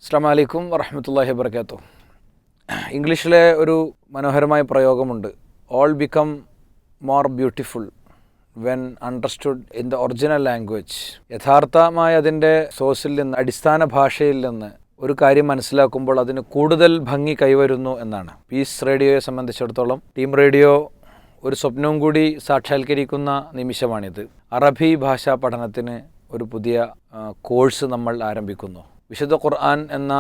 അസ്സലാമു അലൈക്കും വറഹ്മത്തുള്ളാഹി വബറകാതുഹു. ഇംഗ്ലീഷിലെ ഒരു മനോഹരമായ പ്രയോഗമുണ്ട്. All become more beautiful when understood in the original language. യഥാർത്ഥമായ അതിൻ്റെ സോഴ്സിൽ നിന്ന്, അടിസ്ഥാന ഭാഷയിൽ നിന്ന് ഒരു കാര്യം മനസ്സിലാക്കുമ്പോൾ അതിന് കൂടുതൽ ഭംഗി കൈവരുന്നു എന്നാണ്. പീസ് റേഡിയോയെ സംബന്ധിച്ചിടത്തോളം ടീം റേഡിയോ ഒരു സ്വപ്നവും കൂടി സാക്ഷാത്കരിക്കുന്ന നിമിഷമാണിത്. അറബി ഭാഷാ പഠനത്തിന് ഒരു പുതിയ കോഴ്സ് നമ്മൾ ആരംഭിക്കുന്നു. വിശുദ്ധ ഖുർആൻ എന്ന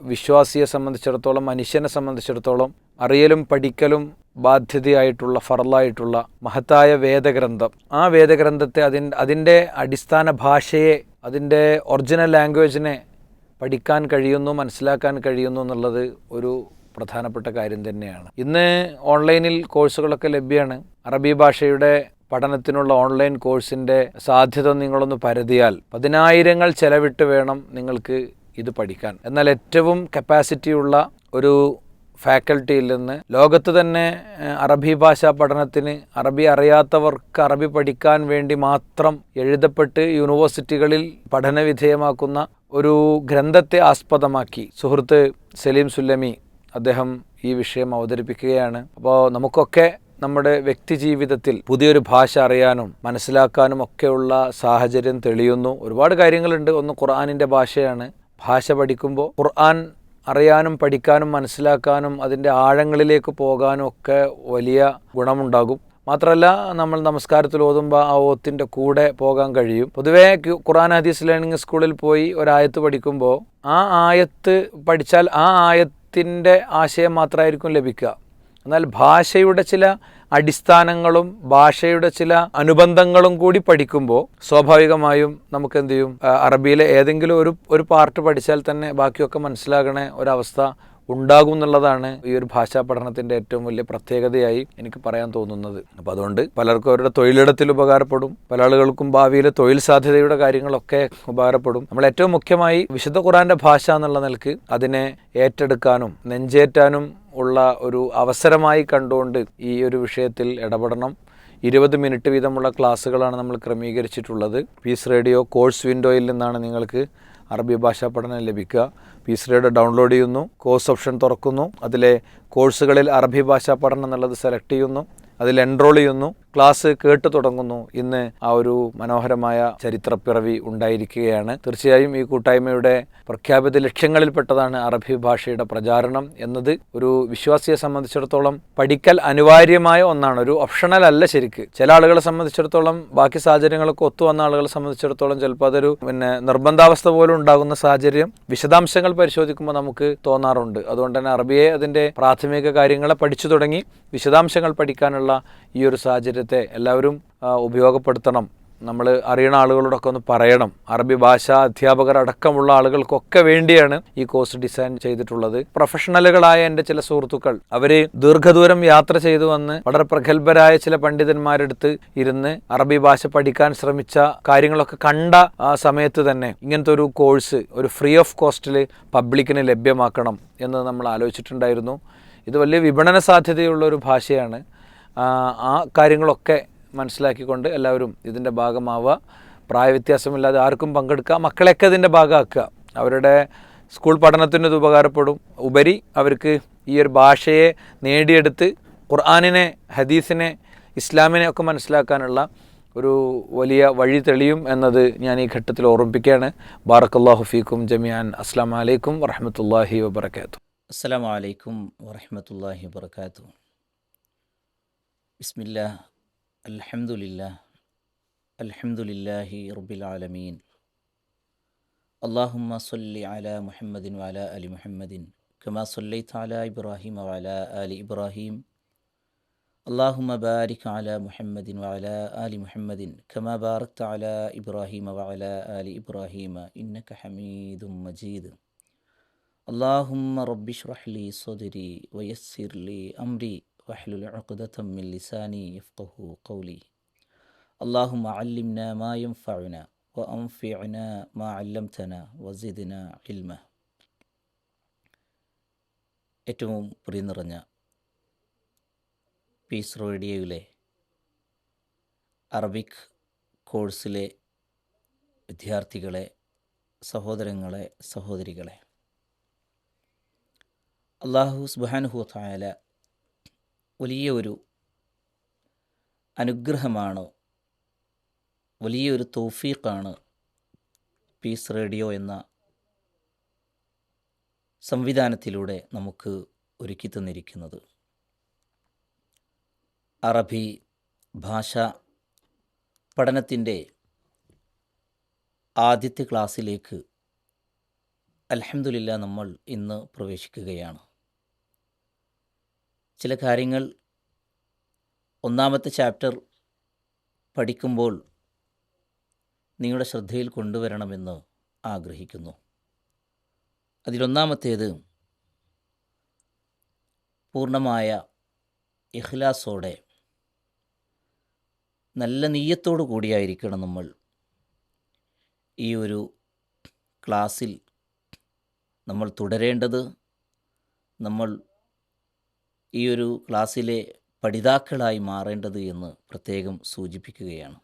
വിശ്വാസിയെ സംബന്ധിച്ചിടത്തോളം, മനുഷ്യനെ സംബന്ധിച്ചിടത്തോളം അറിയലും പഠിക്കലും ബാധ്യതയായിട്ടുള്ള, ഫർളായിട്ടുള്ള മഹത്തായ വേദഗ്രന്ഥം. ആ വേദഗ്രന്ഥത്തെ അതിൻ്റെ അടിസ്ഥാന ഭാഷയെ, അതിൻ്റെ ഒറിജിനൽ ലാംഗ്വേജിനെ പഠിക്കാൻ കഴിയുന്നു, മനസ്സിലാക്കാൻ കഴിയുന്നു എന്നുള്ളത് ഒരു പ്രധാനപ്പെട്ട കാര്യം തന്നെയാണ്. ഇന്ന് ഓൺലൈനിൽ കോഴ്സുകളൊക്കെ ലഭ്യമാണ്. അറബി ഭാഷയുടെ പഠനത്തിനുള്ള ഓൺലൈൻ കോഴ്സിൻ്റെ സാധ്യത നിങ്ങളൊന്ന് പരതിയാൽ 10,000 ചെലവിട്ട് വേണം നിങ്ങൾക്ക് ഇത് പഠിക്കാൻ. എന്നാൽ ഏറ്റവും കപ്പാസിറ്റിയുള്ള ഒരു ഫാക്കൽറ്റിയിൽ നിന്ന് ലോകത്ത് തന്നെ അറബി ഭാഷാ പഠനത്തിന്, അറബി അറിയാത്തവർക്ക് അറബി പഠിക്കാൻ വേണ്ടി മാത്രം എഴുതപ്പെട്ട് യൂണിവേഴ്സിറ്റികളിൽ പഠനവിധേയമാക്കുന്ന ഒരു ഗ്രന്ഥത്തെ ആസ്പദമാക്കി സുഹൃത്ത് സലീം സുല്ലമി അദ്ദേഹം ഈ വിഷയം അവതരിപ്പിക്കുകയാണ്. അപ്പോൾ നമുക്കൊക്കെ നമ്മുടെ വ്യക്തി ജീവിതത്തിൽ പുതിയൊരു ഭാഷ അറിയാനും മനസ്സിലാക്കാനും ഒക്കെയുള്ള സാഹചര്യം തെളിയുന്നു. ഒരുപാട് കാര്യങ്ങളുണ്ട്. ഒന്ന് ഖുർആനിൻ്റെ ഭാഷയാണ്. ഭാഷ പഠിക്കുമ്പോൾ ഖുർആൻ അറിയാനും പഠിക്കാനും മനസ്സിലാക്കാനും അതിൻ്റെ ആഴങ്ങളിലേക്ക് പോകാനും ഒക്കെ വലിയ ഗുണമുണ്ടാകും. മാത്രമല്ല, നമ്മൾ നമസ്കാരത്തിൽ ഓതുമ്പോൾ ആ ഓത്തിൻ്റെ കൂടെ പോകാൻ കഴിയും. പൊതുവേ ഖുർആൻ ഹദീസ് ലേണിംഗ് സ്കൂളിൽ പോയി ഒരായത്ത് പഠിക്കുമ്പോൾ ആ ആയത്ത് പഠിച്ചാൽ ആ ആയത്തിൻ്റെ ആശയം മാത്രമായിരിക്കും ലഭിക്കുക. എന്നാൽ ഭാഷയുടെ ചില അടിസ്ഥാനങ്ങളും ഭാഷയുടെ ചില അനുബന്ധങ്ങളും കൂടി പഠിക്കുമ്പോൾ സ്വാഭാവികമായും നമുക്ക് എന്ത് ചെയ്യും, അറബിയിലെ ഏതെങ്കിലും ഒരു പാർട്ട് പഠിച്ചാൽ തന്നെ ബാക്കിയൊക്കെ മനസ്സിലാകണ ഒരവസ്ഥ ഉണ്ടാകും എന്നുള്ളതാണ് ഈ ഒരു ഭാഷാ പഠനത്തിൻ്റെ ഏറ്റവും വലിയ പ്രത്യേകതയായി എനിക്ക് പറയാൻ തോന്നുന്നത്. അപ്പോൾ അതുകൊണ്ട് പലർക്കും അവരുടെ തൊഴിലിടത്തിൽ ഉപകാരപ്പെടും, പല ആളുകൾക്കും ഭാവിയിലെ തൊഴിൽ സാധ്യതയുടെ കാര്യങ്ങളൊക്കെ ഉപകാരപ്പെടും. നമ്മൾ ഏറ്റവും മുഖ്യമായി വിശുദ്ധ ഖുർആന്റെ ഭാഷ എന്നുള്ള നിലക്ക് അതിനെ ഏറ്റെടുക്കാനും നെഞ്ചേറ്റാനും ഉള്ള ഒരു അവസരമായി കണ്ടുകൊണ്ട് ഈ ഒരു വിഷയത്തിൽ ഇടപെടണം. 20 മിനിറ്റ് വീതമുള്ള ക്ലാസ്സുകളാണ് നമ്മൾ ക്രമീകരിച്ചിട്ടുള്ളത്. പീസ് റേഡിയോ കോഴ്സ് വിൻഡോയിൽ നിന്നാണ് നിങ്ങൾക്ക് അറബി ഭാഷാ പഠനം ലഭിക്കുക. പീസ് റേഡിയോ ഡൗൺലോഡ് ചെയ്യുന്നു, കോഴ്സ് ഓപ്ഷൻ തുറക്കുന്നു, അതിലെ കോഴ്സുകളിൽ അറബി ഭാഷാ പഠനം എന്നുള്ളത് സെലക്ട് ചെയ്യുന്നു, അതിൽ എൻറോൾ ചെയ്യുന്നു, ക്ലാസ് കേട്ടു തുടങ്ങുന്നു. ഇന്ന് ആ ഒരു മനോഹരമായ ചരിത്രപ്പിറവി ഉണ്ടായിരിക്കുകയാണ്. തീർച്ചയായും ഈ കൂട്ടായ്മയുടെ പ്രഖ്യാപിത ലക്ഷ്യങ്ങളിൽപ്പെട്ടതാണ് അറബി ഭാഷയുടെ പ്രചാരണം എന്നത്. ഒരു വിശ്വാസിയെ സംബന്ധിച്ചിടത്തോളം പഠിക്കൽ അനിവാര്യമായ ഒന്നാണ്, ഒരു ഓപ്ഷണൽ അല്ല. ശരിക്ക് ചില ആളുകളെ സംബന്ധിച്ചിടത്തോളം, ബാക്കി സാഹചര്യങ്ങളൊക്കെ ഒത്തു വന്ന ആളുകളെ സംബന്ധിച്ചിടത്തോളം ചിലപ്പോൾ അതൊരു നിർബന്ധാവസ്ഥ പോലും ഉണ്ടാകുന്ന സാഹചര്യം വിശദാംശങ്ങൾ പരിശോധിക്കുമ്പോൾ നമുക്ക് തോന്നാറുണ്ട്. അതുകൊണ്ട് തന്നെ അറബിയെ അതിൻ്റെ പ്രാഥമിക കാര്യങ്ങളെ പഠിച്ചു തുടങ്ങി വിശദാംശങ്ങൾ പഠിക്കാനുള്ള ഈ ഒരു സാഹചര്യത്തെ എല്ലാവരും ഉപയോഗപ്പെടുത്തണം. നമ്മൾ അറിയണ ആളുകളോടൊക്കെ ഒന്ന് പറയണം. അറബി ഭാഷാ അധ്യാപകർ അടക്കമുള്ള ആളുകൾക്കൊക്കെ വേണ്ടിയാണ് ഈ കോഴ്സ് ഡിസൈൻ ചെയ്തിട്ടുള്ളത്. പ്രൊഫഷണലുകളായ എൻ്റെ ചില സുഹൃത്തുക്കൾ, അവർ ദീർഘദൂരം യാത്ര ചെയ്തു വന്ന് വളരെ പ്രഗത്ഭരായ ചില പണ്ഡിതന്മാരെടുത്ത് ഇരുന്ന് അറബി ഭാഷ പഠിക്കാൻ ശ്രമിച്ച കാര്യങ്ങളൊക്കെ കണ്ട ആ സമയത്ത് തന്നെ ഇങ്ങനത്തെ ഒരു കോഴ്സ് ഒരു ഫ്രീ ഓഫ് കോസ്റ്റിൽ പബ്ലിക്കിന് ലഭ്യമാക്കണം എന്ന് നമ്മൾ ആലോചിച്ചിട്ടുണ്ടായിരുന്നു. ഇത് വലിയ വിപണന സാധ്യതയുള്ള ഒരു ഭാഷയാണ്. ആ കാര്യങ്ങളൊക്കെ മനസ്സിലാക്കിക്കൊണ്ട് എല്ലാവരും ഇതിൻ്റെ ഭാഗമാവുക. പ്രായവ്യത്യാസമില്ലാതെ ആർക്കും പങ്കെടുക്കുക. മക്കളെയൊക്കെ ഇതിൻ്റെ ഭാഗമാക്കുക. അവരുടെ സ്കൂൾ പഠനത്തിന് ഇത് ഉപകാരപ്പെടും. ഉപരി അവർക്ക് ഈ ഒരു ഭാഷയെ നേടിയെടുത്ത് ഖുർആനിനെ, ഹദീസിനെ, ഇസ്ലാമിനെ ഒക്കെ മനസ്സിലാക്കാനുള്ള ഒരു വലിയ വഴി തെളിയും എന്നത് ഞാൻ ഈ ഘട്ടത്തിൽ ഓർമ്മിപ്പിക്കുകയാണ്. ബാറക്കല്ലാഹു ഫീക്കും ജമിയാൻ. അസ്സലാമു അലൈക്കും വറഹ്മത്തുള്ളാഹി വബറകാതുഹു. അസ്സലാമു അലൈക്കും വറഹ്മത്തുള്ളാഹി വബറകാതുഹു. ബിസ്മില്ലാഹ്, അൽഹംദുലില്ലാഹി റബ്ബിൽ ആലമീൻ. അല്ലാഹുമ്മ സ്വല്ലി അലാ മുഹമ്മദിൻ വഅലാ ആലി മുഹമ്മദിൻ കമാ സ്വല്ലൈത അലാ ഇബ്രാഹീം വഅലാ ആലി ഇബ്രാഹീം. അല്ലാഹുമ്മ ബാരിക് അലാ മുഹമ്മദിൻ വഅലാ ആലി മുഹമ്മദിൻ കമാ ബാറക്ത അലാ ഇബ്രാഹീം വഅലാ ആലി ഇബ്രാഹീം ഇന്നക ഹമീദും മജീദ്. അല്ലാഹുമ്മ റബ്ബി ശ്റഹ് ലി സ്വദ്രി വയസ്സിർ ലി അംരി വഹ്ലുൽ ഉഖ്ദതം മിൻ ലിസാനി യഫ്ഖഹു ഖൗലി. അല്ലാഹുമ്മ അല്ലിംനാ മാ യൻഫഉനാ വഅൻഫിഅനാ മാ അല്ലംതനാ വസിദ്നാ ഇൽമ. ഏറ്റവും പ്രിയ നിറഞ്ഞ പീസ് റേഡിയോയിലെ അറബിക് കോഴ്സിലെ വിദ്യാർത്ഥികളെ, സഹോദരങ്ങളെ, സഹോദരികളെ, അള്ളാഹു സുബ്ഹാനഹു വ തആല വലിയ ഒരു അനുഗ്രഹമാണ്, വലിയൊരു തൗഫീഖാണ് പീസ് റേഡിയോ എന്ന സംവിധാനത്തിലൂടെ നമുക്ക് ഒരുക്കി തന്നിരിക്കുന്നത്. അറബി ഭാഷ പഠനത്തിൻ്റെ ആദ്യത്തെ ക്ലാസ്സിലേക്ക് അൽഹംദുലില്ലാ നമ്മൾ ഇന്ന് പ്രവേശിക്കുകയാണ്. ചില കാര്യങ്ങൾ ഒന്നാമത്തെ ചാപ്റ്റർ പഠിക്കുമ്പോൾ നിങ്ങളുടെ ശ്രദ്ധയിൽ കൊണ്ടുവരണമെന്ന് ആഗ്രഹിക്കുന്നു. അതിലൊന്നാമത്തേത്, പൂർണ്ണമായ ഇഖ്ലാസോടെ നല്ല നീയത്തോടു കൂടിയായിരിക്കണം നമ്മൾ ഈ ഒരു ക്ലാസ്സിൽ നമ്മൾ തുടരേണ്ടത്. നമ്മൾ ഈ ഒരു ക്ലാസ്സിലെ പഠിതാക്കളായി മാറേണ്ടത് എന്ന് പ്രത്യേകം സൂചിപ്പിക്കുകയാണ്.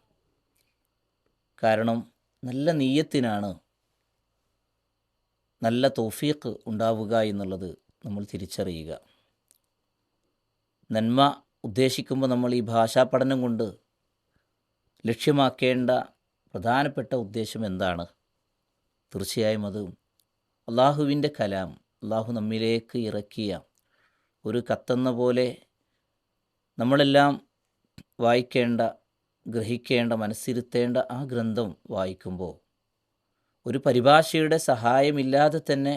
കാരണം നല്ല നീയത്തിനാണ് നല്ല തൗഫീഖ് ഉണ്ടാവുക എന്നുള്ളത് നമ്മൾ തിരിച്ചറിയുക. നന്മ ഉദ്ദേശിക്കുമ്പോൾ നമ്മൾ ഈ ഭാഷാ പഠനം കൊണ്ട് ലക്ഷ്യമാക്കേണ്ട പ്രധാനപ്പെട്ട ഉദ്ദേശം എന്താണ്? തീർച്ചയായും അത് അള്ളാഹുവിൻ്റെ കലാം, അള്ളാഹു നമ്മിലേക്ക് ഇറക്കിയ ഒരു കത്തെന്ന പോലെ നമ്മളെല്ലാം വായിക്കേണ്ട, ഗ്രഹിക്കേണ്ട, മനസ്സിരുത്തേണ്ട ആ ഗ്രന്ഥം വായിക്കുമ്പോൾ ഒരു പരിഭാഷയുടെ സഹായമില്ലാതെ തന്നെ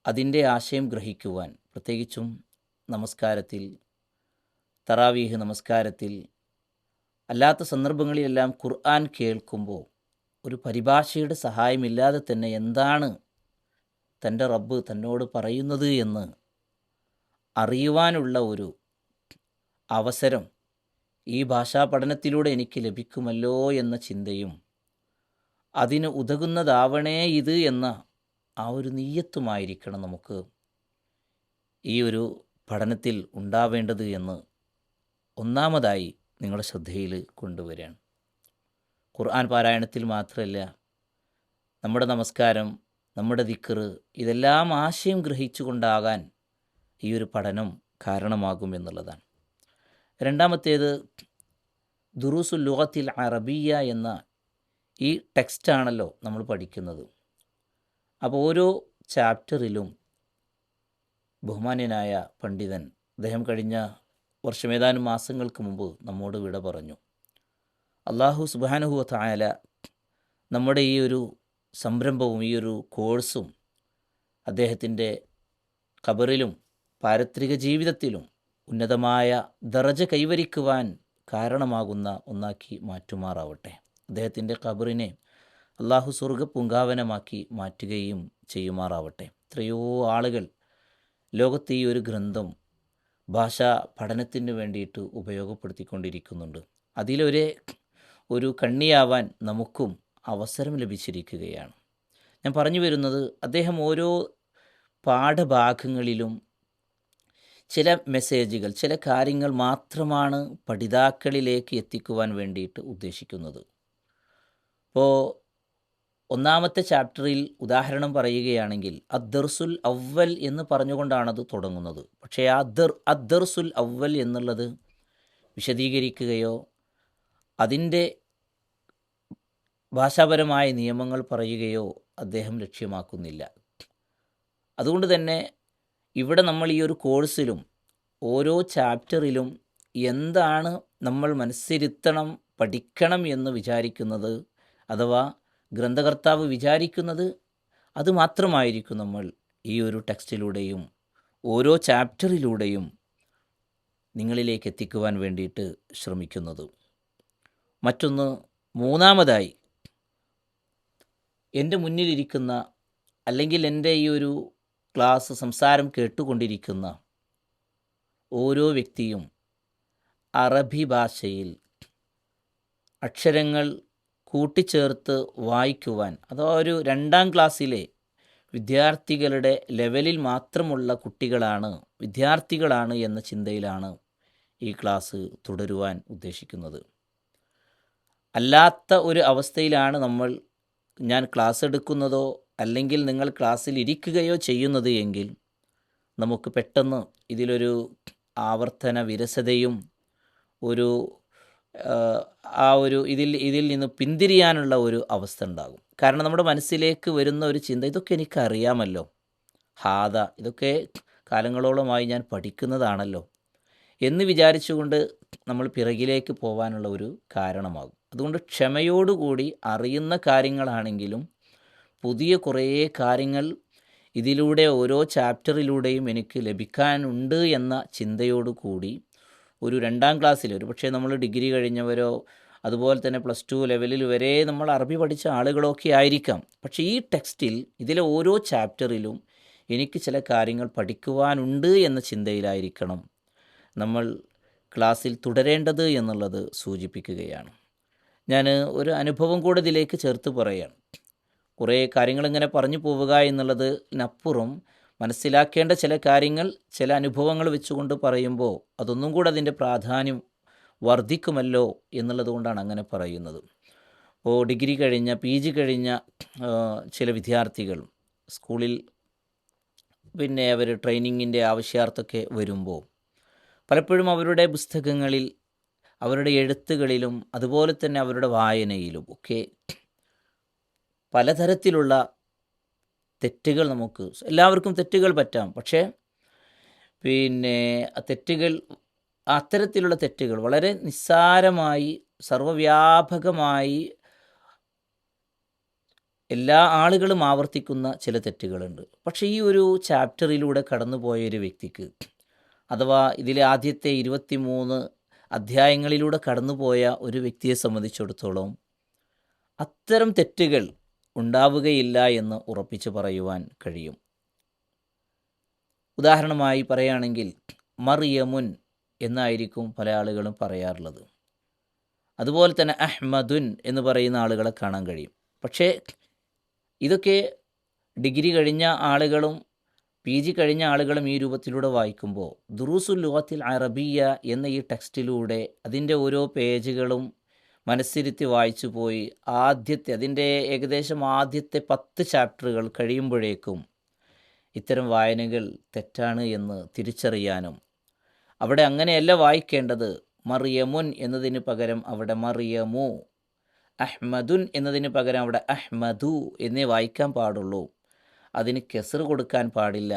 അതിൻ്റെ ആശയം ഗ്രഹിക്കുവാൻ, പ്രത്യേകിച്ചും നമസ്കാരത്തിൽ, തറാവീഹ് നമസ്കാരത്തിൽ, അല്ലാത്ത സന്ദർഭങ്ങളിലെല്ലാം ഖുർആൻ കേൾക്കുമ്പോൾ ഒരു പരിഭാഷയുടെ സഹായമില്ലാതെ തന്നെ എന്താണ് തൻ്റെ റബ്ബ് തന്നോട് പറയുന്നത് എന്ന് അറിയുവാനുള്ള ഒരു അവസരം ഈ ഭാഷാ പഠനത്തിലൂടെ എനിക്ക് ലഭിക്കുമല്ലോ എന്ന ചിന്തയും അതിന് ഉതകുന്നതാവണേ ഇത് എന്ന ആ ഒരു നീയത്തുമായിരിക്കണം നമുക്ക് ഈ ഒരു പഠനത്തിൽ ഉണ്ടാവേണ്ടത് എന്ന് ഒന്നാമതായി നിങ്ങളുടെ ശ്രദ്ധയിൽ കൊണ്ടുവരികയാണ്. ഖുർആൻ പാരായണത്തിൽ മാത്രമല്ല, നമ്മുടെ നമസ്കാരം, നമ്മുടെ ദിക്ർ, ഇതെല്ലാം ആശയം ഗ്രഹിച്ചുകൊണ്ടാകാൻ ഈ ഒരു പഠനം കാരണമാകും എന്നുള്ളതാണ്. രണ്ടാമത്തേത്, ദുറൂസുൽ ലുഗത്തിൽ അറബിയ എന്ന ഈ ടെക്സ്റ്റാണല്ലോ നമ്മൾ പഠിക്കുന്നത്. അപ്പോൾ ഓരോ ചാപ്റ്ററിലും ബഹുമാന്യനായ പണ്ഡിതൻ, അദ്ദേഹം കഴിഞ്ഞ വർഷം ഏതാനും മാസങ്ങൾക്ക് മുമ്പ് നമ്മോട് വിട പറഞ്ഞു. അള്ളാഹു സുബ്ഹാനഹു വ തആല നമ്മുടെ ഈ ഒരു സംരംഭവും ഈ ഒരു കോഴ്സും അദ്ദേഹത്തിൻ്റെ ഖബറിലും പാരത്രിക ജീവിതത്തിലും ഉന്നതമായ ദറജ കൈവരിക്കുവാൻ കാരണമാകുന്ന ഒന്നാക്കി മാറ്റുമാറാവട്ടെ. അദ്ദേഹത്തിൻ്റെ ഖബറിനെ അള്ളാഹു സ്വർഗ്ഗ പൂങ്കാവനമാക്കി മാറ്റുകയും ചെയ്യുമാറാവട്ടെ. എത്രയോ ആളുകൾ ലോകത്ത് ഈ ഒരു ഗ്രന്ഥം ഭാഷാ പഠനത്തിന് വേണ്ടിയിട്ട് ഉപയോഗപ്പെടുത്തിക്കൊണ്ടിരിക്കുന്നുണ്ട്. ഒരു കണ്ണിയാവാൻ നമുക്കും അവസരം ലഭിച്ചിരിക്കുകയാണ്. ഞാൻ പറഞ്ഞു വരുന്നത്, അദ്ദേഹം ഓരോ പാഠഭാഗങ്ങളിലും ചില മെസ്സേജുകൾ, ചില കാര്യങ്ങൾ മാത്രമാണ് പഠിതാക്കളിലേക്ക് എത്തിക്കുവാൻ വേണ്ടിയിട്ട് ഉദ്ദേശിക്കുന്നത്. ഇപ്പോൾ ഒന്നാമത്തെ ചാപ്റ്ററിൽ ഉദാഹരണം പറയുകയാണെങ്കിൽ അദ്ദർസുൽ അവ്വൽ എന്ന് പറഞ്ഞുകൊണ്ടാണത് തുടങ്ങുന്നത്. പക്ഷേ അദ്ദർസുൽ അവ്വൽ എന്നുള്ളത് വിശദീകരിക്കുകയോ അതിൻ്റെ ഭാഷാപരമായ നിയമങ്ങൾ പറയുകയോ അദ്ദേഹം ലക്ഷ്യമാക്കുന്നില്ല. അതുകൊണ്ട് തന്നെ ഇവിടെ നമ്മൾ ഈ ഒരു കോഴ്സിലും ഓരോ ചാപ്റ്ററിലും എന്താണ് നമ്മൾ മനസ്സിരുത്തണം, പഠിക്കണം എന്ന് വിചാരിക്കുന്നത്, അഥവാ ഗ്രന്ഥകർത്താവ് വിചാരിക്കുന്നത്, അത് മാത്രമായിരിക്കും നമ്മൾ ഈ ഒരു ടെക്സ്റ്റിലൂടെയും ഓരോ ചാപ്റ്ററിലൂടെയും നിങ്ങളിലേക്ക് എത്തിക്കുവാൻ വേണ്ടിയിട്ട് ശ്രമിക്കുന്നത്. മറ്റൊന്ന്, മൂന്നാമതായി, എൻ്റെ മുന്നിലിരിക്കുന്ന, അല്ലെങ്കിൽ എൻ്റെ ഈ ഒരു ക്ലാസ് സംസാരം കേട്ടുകൊണ്ടിരിക്കുന്ന ഓരോ വ്യക്തിയും അറബി ഭാഷയിൽ അക്ഷരങ്ങൾ കൂട്ടിച്ചേർത്ത് വായിക്കുവാൻ, അഥവാ ഒരു 2ാം ക്ലാസ്സിലെ വിദ്യാർത്ഥികളുടെ ലെവലിൽ മാത്രമുള്ള വിദ്യാർത്ഥികളാണ് എന്ന ചിന്തയിലാണ് ഈ ക്ലാസ് തുടരുവാൻ ഉദ്ദേശിക്കുന്നത്. അല്ലാത്ത ഒരു അവസ്ഥയിലാണ് ഞാൻ ക്ലാസ് എടുക്കുന്നതോ അല്ലെങ്കിൽ നിങ്ങൾ ക്ലാസ്സിൽ ഇരിക്കുകയോ ചെയ്യുന്നത് എങ്കിൽ നമുക്ക് പെട്ടെന്ന് ഇതിലൊരു ആവർത്തന വിരസതയും ഒരു ആ ഒരു ഇതിൽ നിന്ന് പിന്തിരിയാനുള്ള ഒരു അവസ്ഥ ഉണ്ടാകും. കാരണം നമ്മുടെ മനസ്സിലേക്ക് വരുന്ന ഒരു ചിന്ത, ഇതൊക്കെ എനിക്കറിയാമല്ലോ, ഇതൊക്കെ കാലങ്ങളോളമായി ഞാൻ പഠിക്കുന്നതാണല്ലോ എന്ന് വിചാരിച്ചുകൊണ്ട് നമ്മൾ പിറകിലേക്ക് പോകാനുള്ള ഒരു കാരണമാകും. അതുകൊണ്ട് ക്ഷമയോടുകൂടി അറിയുന്ന കാര്യങ്ങളാണെങ്കിലും പുതിയ കുറേ കാര്യങ്ങൾ ഇതിലൂടെ ഓരോ ചാപ്റ്ററിലൂടെയും എനിക്ക് ലഭിക്കാനുണ്ട് എന്ന ചിന്തയോടു കൂടി ഒരു 2ാം ക്ലാസ്സിൽ, ഒരു പക്ഷേ നമ്മൾ ഡിഗ്രി കഴിഞ്ഞവരോ അതുപോലെ തന്നെ +2 ലെവലിൽ വരെ നമ്മൾ അറബി പഠിച്ച ആളുകളൊക്കെ ആയിരിക്കാം. പക്ഷേ ഈ ടെക്സ്റ്റിൽ ഇതിലെ ഓരോ ചാപ്റ്ററിലും എനിക്ക് ചില കാര്യങ്ങൾ പഠിക്കുവാനുണ്ട് എന്ന ചിന്തയിലായിരിക്കണം നമ്മൾ ക്ലാസ്സിൽ തുടരേണ്ടത് എന്നുള്ളത് സൂചിപ്പിക്കുകയാണ്. ഞാൻ ഒരു അനുഭവം കൂടെ ഇതിലേക്ക് ചേർത്ത് പറയുകയാണ്. കുറേ കാര്യങ്ങളിങ്ങനെ പറഞ്ഞു പോവുക എന്നുള്ളതിനപ്പുറം മനസ്സിലാക്കേണ്ട ചില കാര്യങ്ങൾ ചില അനുഭവങ്ങൾ വെച്ചുകൊണ്ട് പറയുമ്പോൾ അതൊന്നും കൂടെ അതിൻ്റെ പ്രാധാന്യം വർദ്ധിക്കുമല്ലോ എന്നുള്ളത് കൊണ്ടാണ് അങ്ങനെ പറയുന്നത്. ഇപ്പോൾ ഡിഗ്രി കഴിഞ്ഞ PG കഴിഞ്ഞ ചില വിദ്യാർത്ഥികൾ സ്കൂളിൽ പിന്നെ അവർ ട്രെയിനിങ്ങിൻ്റെ ആവശ്യാർത്ഥമൊക്കെ വരുമ്പോൾ പലപ്പോഴും അവരുടെ പുസ്തകങ്ങളിൽ, അവരുടെ എഴുത്തുകളിലും അതുപോലെ തന്നെ അവരുടെ വായനയിലും ഒക്കെ പലതരത്തിലുള്ള തെറ്റുകൾ, നമുക്ക് എല്ലാവർക്കും തെറ്റുകൾ പറ്റാം, പക്ഷേ അത്തരത്തിലുള്ള തെറ്റുകൾ വളരെ നിസ്സാരമായി സർവ്വവ്യാപകമായി എല്ലാ ആളുകളും ആവർത്തിക്കുന്ന ചില തെറ്റുകളുണ്ട്. പക്ഷേ ഈ ഒരു ചാപ്റ്ററിലൂടെ കടന്നുപോയ ഒരു വ്യക്തിക്ക്, അഥവാ ഇതിലെ ആദ്യത്തെ 23 അധ്യായങ്ങളിലൂടെ കടന്നുപോയ ഒരു വ്യക്തിയെ സംബന്ധിച്ചിടത്തോളം അത്തരം തെറ്റുകൾ ഉണ്ടാവുകയില്ല എന്ന് ഉറപ്പിച്ച് പറയുവാൻ കഴിയും. ഉദാഹരണമായി പറയുകയാണെങ്കിൽ മറിയമുൻ എന്നായിരിക്കും പല ആളുകളും പറയാറുള്ളത്. അതുപോലെ തന്നെ അഹ്മദുൻ എന്ന് പറയുന്ന ആളുകളെ കാണാൻ കഴിയും. പക്ഷേ ഇതൊക്കെ ഡിഗ്രി കഴിഞ്ഞ ആളുകളും PG കഴിഞ്ഞ ആളുകളും ഈ രൂപത്തിലൂടെ വായിക്കുമ്പോൾ ദുറൂസുൽ ലുഗത്തിൽ അറബിയ എന്ന ഈ ടെക്സ്റ്റിലൂടെ അതിൻ്റെ ഓരോ പേജുകളും മനസ്സിരുത്തി വായിച്ചു പോയി അതിൻ്റെ ഏകദേശം ആദ്യത്തെ 10 ചാപ്റ്ററുകൾ കഴിയുമ്പോഴേക്കും ഇത്തരം വായനകൾ തെറ്റാണ് എന്ന് തിരിച്ചറിയാനും, അവിടെ അങ്ങനെയല്ല വായിക്കേണ്ടത്, മറിയമുൻ എന്നതിന് പകരം അവിടെ മറിയമു, അഹ്മദുൻ എന്നതിന് പകരം അവിടെ അഹ്മദു എന്നേ വായിക്കാൻ പാടുള്ളൂ, അതിന് കെസർ കൊടുക്കാൻ പാടില്ല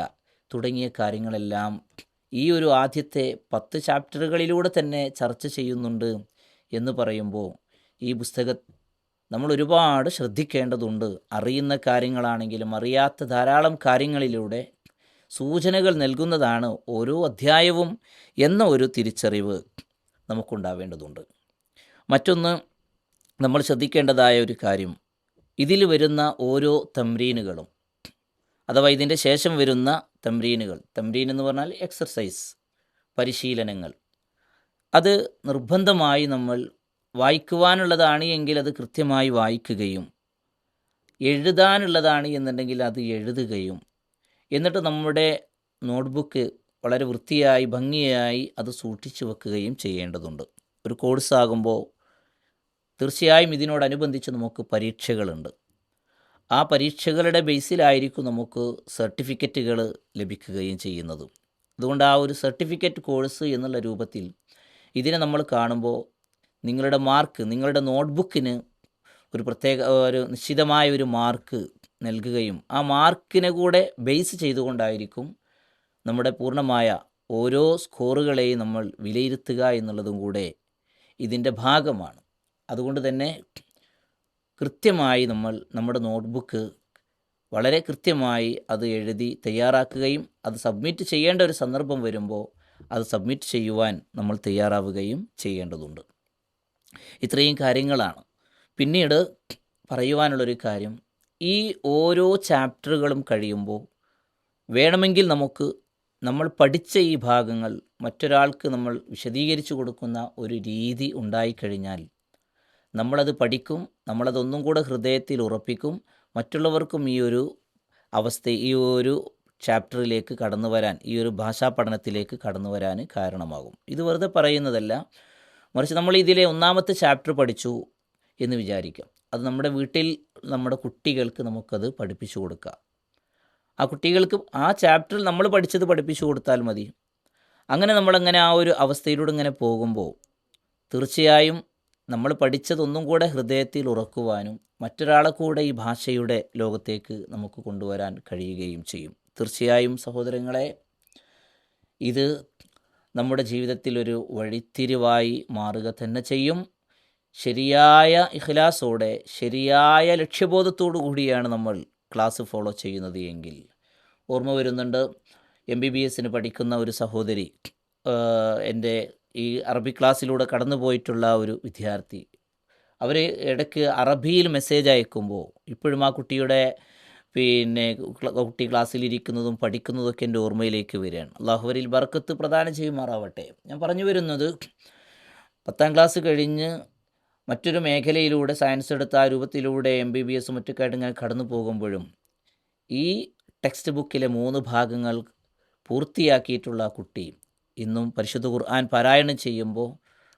തുടങ്ങിയ കാര്യങ്ങളെല്ലാം ഈ ഒരു ആദ്യത്തെ 10 ചാപ്റ്ററുകളിലൂടെ തന്നെ ചർച്ച ചെയ്യുന്നുണ്ട് എന്ന് പറയുമ്പോൾ ഈ പുസ്തകം നമ്മൾ ഒരുപാട് ശ്രദ്ധിക്കേണ്ടതുണ്ട്. അറിയുന്ന കാര്യങ്ങളാണെങ്കിലും അറിയാത്ത ധാരാളം കാര്യങ്ങളിലൂടെ സൂചനകൾ നൽകുന്നതാണ് ഓരോ അധ്യായവും എന്ന ഒരു തിരിച്ചറിവ് നമുക്കുണ്ടാവേണ്ടതുണ്ട്. മറ്റൊന്ന് നമ്മൾ ശ്രദ്ധിക്കേണ്ടതായ ഒരു കാര്യം, ഇതിൽ വരുന്ന ഓരോ തംരീനുകളും, അഥവാ ഇതിൻ്റെ ശേഷം വരുന്ന തംരീനുകൾ, തംരീൻ എന്ന് പറഞ്ഞാൽ എക്സർസൈസ്, പരിശീലനങ്ങൾ, അത് നിർബന്ധമായി നമ്മൾ വായിക്കുവാനുള്ളതാണ് എങ്കിൽ അത് കൃത്യമായി വായിക്കുകയും, എഴുതാനുള്ളതാണ് എന്നുണ്ടെങ്കിൽ അത് എഴുതുകയും, എന്നിട്ട് നമ്മുടെ നോട്ട്ബുക്ക് വളരെ വൃത്തിയായി ഭംഗിയായി അത് സൂക്ഷിച്ചു വെക്കുകയും ചെയ്യേണ്ടതുണ്ട്. ഒരു കോഴ്സാകുമ്പോൾ തീർച്ചയായും ഇതിനോടനുബന്ധിച്ച് നമുക്ക് പരീക്ഷകളുണ്ട്. ആ പരീക്ഷകളുടെ ബേസിലായിരിക്കും നമുക്ക് സർട്ടിഫിക്കറ്റുകൾ ലഭിക്കുകയും ചെയ്യുന്നത്. അതുകൊണ്ട് ആ ഒരു സർട്ടിഫിക്കറ്റ് കോഴ്സ് എന്നുള്ള രൂപത്തിൽ ഇതിനെ നമ്മൾ കാണുമ്പോൾ നിങ്ങളുടെ മാർക്ക്, നിങ്ങളുടെ നോട്ട്ബുക്കിന് ഒരു നിശ്ചിതമായ ഒരു മാർക്ക് നൽകുകയും ആ മാർക്കിനെ കൂടെ ബേസ് ചെയ്തുകൊണ്ടായിരിക്കും നമ്മുടെ പൂർണ്ണമായ ഓരോ സ്കോറുകളെയും നമ്മൾ വിലയിരുത്തുക എന്നുള്ളതും കൂടെ ഇതിൻ്റെ ഭാഗമാണ്. അതുകൊണ്ട് തന്നെ കൃത്യമായി നമ്മൾ നമ്മുടെ നോട്ട്ബുക്ക് വളരെ കൃത്യമായി അത് എഴുതി തയ്യാറാക്കുകയും അത് സബ്മിറ്റ് ചെയ്യേണ്ട ഒരു സന്ദർഭം വരുമ്പോൾ അത് സബ്മിറ്റ് ചെയ്യുവാൻ നമ്മൾ തയ്യാറാവുകയും ചെയ്യേണ്ടതുണ്ട്. ഇത്രയും കാര്യങ്ങളാണ്. പിന്നീട് പറയുവാനുള്ളൊരു കാര്യം, ഈ ഓരോ ചാപ്റ്ററുകളും കഴിയുമ്പോൾ വേണമെങ്കിൽ നമ്മൾ പഠിച്ച ഈ ഭാഗങ്ങൾ മറ്റൊരാൾക്ക് നമ്മൾ വിശദീകരിച്ചു കൊടുക്കുന്ന ഒരു രീതി ഉണ്ടായിക്കഴിഞ്ഞാൽ നമ്മളത് പഠിക്കും, നമ്മളതൊന്നും കൂടെ ഹൃദയത്തിൽ ഉറപ്പിക്കും, മറ്റുള്ളവർക്കും ഈ ഒരു ഈ ഒരു ചാപ്റ്ററിലേക്ക് കടന്നു വരാൻ, ഈ ഒരു ഭാഷാ പഠനത്തിലേക്ക് കടന്നു വരാൻ കാരണമാകും. ഇത് വെറുതെ പറയുന്നതല്ല, മറിച്ച് നമ്മൾ ഇതിലെ 1ാമത്തെ ചാപ്റ്റർ പഠിച്ചു എന്ന് വിചാരിക്കാം. അത് നമ്മുടെ വീട്ടിൽ നമ്മുടെ കുട്ടികൾക്ക് നമുക്കത് പഠിപ്പിച്ചു കൊടുക്കാം. ആ കുട്ടികൾക്ക് ആ ചാപ്റ്ററിൽ നമ്മൾ പഠിച്ചത് പഠിപ്പിച്ചു കൊടുത്താൽ മതി. അങ്ങനെ നമ്മളങ്ങനെ ആ ഒരു അവസ്ഥയിലൂടെ ഇങ്ങനെ പോകുമ്പോൾ തീർച്ചയായും നമ്മൾ പഠിച്ചതൊന്നും കൂടെ ഹൃദയത്തിൽ ഉറക്കുവാനും മറ്റൊരാളെ കൂടെ ഈ ഭാഷയുടെ ലോകത്തേക്ക് നമുക്ക് കൊണ്ടുവരാൻ കഴിയുകയും ചെയ്യും. തീർച്ചയായും സഹോദരങ്ങളെ, ഇത് നമ്മുടെ ജീവിതത്തിൽ ഒരു വഴിത്തിരിവായി മാറുക തന്നെ ചെയ്യും. ശരിയായ ഇഖ്ലാസോടെ ശരിയായ ലക്ഷ്യബോധത്തോടു കൂടിയാണ് നമ്മൾ ക്ലാസ് ഫോളോ ചെയ്യുന്നത് എങ്കിൽ. ഓർമ്മ വരുന്നുണ്ട്, MBBS പഠിക്കുന്ന ഒരു സഹോദരി, എൻ്റെ ഈ അറബി ക്ലാസ്സിലൂടെ കടന്നു പോയിട്ടുള്ള ഒരു വിദ്യാർത്ഥി, അവർ ഇടയ്ക്ക് അറബിയിൽ മെസ്സേജ് അയക്കുമ്പോൾ ഇപ്പോഴും ആ കുട്ടിയുടെ കുട്ടി ക്ലാസ്സിലിരിക്കുന്നതും പഠിക്കുന്നതൊക്കെ എൻ്റെ ഓർമ്മയിലേക്ക് വരികയാണ്. അള്ളാഹു അവരിൽ ബർക്കത്ത് പ്രദാനം ചെയ്യുമാറാവട്ടെ. ഞാൻ പറഞ്ഞു വരുന്നത്, 10ാം ക്ലാസ് കഴിഞ്ഞ് മറ്റൊരു മേഖലയിലൂടെ സയൻസ് എടുത്ത ആ രൂപത്തിലൂടെ MBBS മറ്റൊക്കെ ആയിട്ട് ഇങ്ങനെ കടന്നു പോകുമ്പോഴും ഈ ടെക്സ്റ്റ് ബുക്കിലെ 3 ഭാഗങ്ങൾ പൂർത്തിയാക്കിയിട്ടുള്ള ആ കുട്ടി ഇന്നും പരിശുദ്ധ ഖുർആൻ പാരായണം ചെയ്യുമ്പോൾ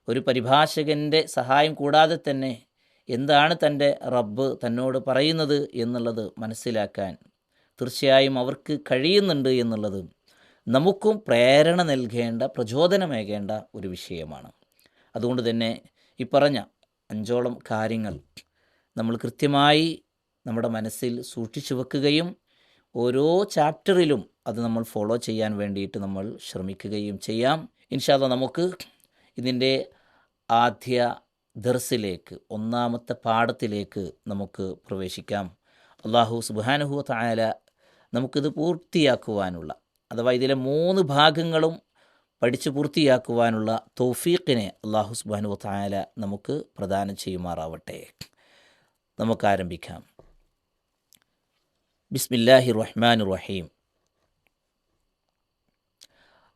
ഒരു പരിഭാഷകൻ്റെ സഹായം കൂടാതെ തന്നെ എന്താണ് തൻ്റെ റബ്ബ് തന്നോട് പറയുന്നത് എന്നുള്ളത് മനസ്സിലാക്കാൻ തീർച്ചയായും അവർക്ക് കഴിയുന്നുണ്ട് എന്നുള്ളത് നമുക്കും പ്രേരണ നൽകേണ്ട, പ്രചോദനമേകേണ്ട ഒരു വിഷയമാണ്. അതുകൊണ്ട് തന്നെ ഈ പറഞ്ഞ 5ഓളം കാര്യങ്ങൾ നമ്മൾ കൃത്യമായി നമ്മുടെ മനസ്സിൽ സൂക്ഷിച്ചു വെക്കുകയും ഓരോ ചാപ്റ്ററിലും അത് നമ്മൾ ഫോളോ ചെയ്യാൻ വേണ്ടിയിട്ട് നമ്മൾ ശ്രമിക്കുകയും ചെയ്യാം. ഇൻഷാ അല്ലാഹ് നമുക്ക് ഇതിൻ്റെ ആദ്യ ദർസിലേക്ക്, 1ാമത്തെ പാഠത്തിലേക്ക് നമുക്ക് പ്രവേശിക്കാം. അല്ലാഹു സുബ്ഹാനഹു വ തആല നമുക്കിത് പൂർത്തിയാക്കുവാനുള്ള, അഥവാ ഇതിലെ 3 ഭാഗങ്ങളും പഠിച്ച് പൂർത്തിയാക്കുവാനുള്ള തൗഫീഖിനെ അല്ലാഹു സുബ്ഹാനഹു വ തആല നമുക്ക് പ്രദാനം ചെയ്യുമാറാവട്ടെ. നമുക്ക് ആരംഭിക്കാം. ബിസ്മില്ലാഹിർ റഹ്മാനിർ റഹീം.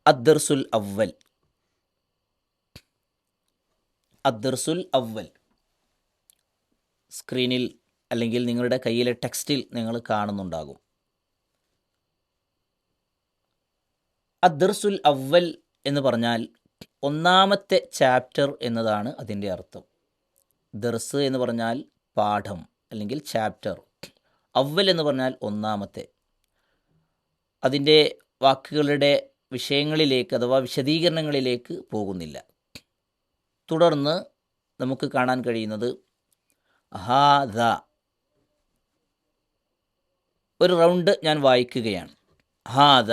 അദ്ദർസുൽ അവ്വൽ. അദ്ദർസുൽ അവ്വൽ സ്ക്രീനിൽ അല്ലെങ്കിൽ നിങ്ങളുടെ കയ്യിലെ ടെക്സ്റ്റിൽ നിങ്ങൾ കാണുന്നുണ്ടാകും. അദ്ദർസുൽ അവ്വൽ എന്ന് പറഞ്ഞാൽ 1ാമത്തെ ചാപ്റ്റർ എന്നതാണ് അതിൻ്റെ അർത്ഥം. ദർസ് എന്ന് പറഞ്ഞാൽ പാഠം അല്ലെങ്കിൽ ചാപ്റ്റർ. അവ്വൽ എന്ന് പറഞ്ഞാൽ 1ാമത്തെ. അതിൻ്റെ വാക്കുകളുടെ വിഷയങ്ങളിലേക്ക് അഥവാ വിശദീകരണങ്ങളിലേക്ക് പോകുന്നില്ല. തുടർന്ന് നമുക്ക് കാണാൻ കഴിയുന്നത് ഹാദ. ഒരു റൗണ്ട് ഞാൻ വായിക്കുകയാണ്. ഹാദ.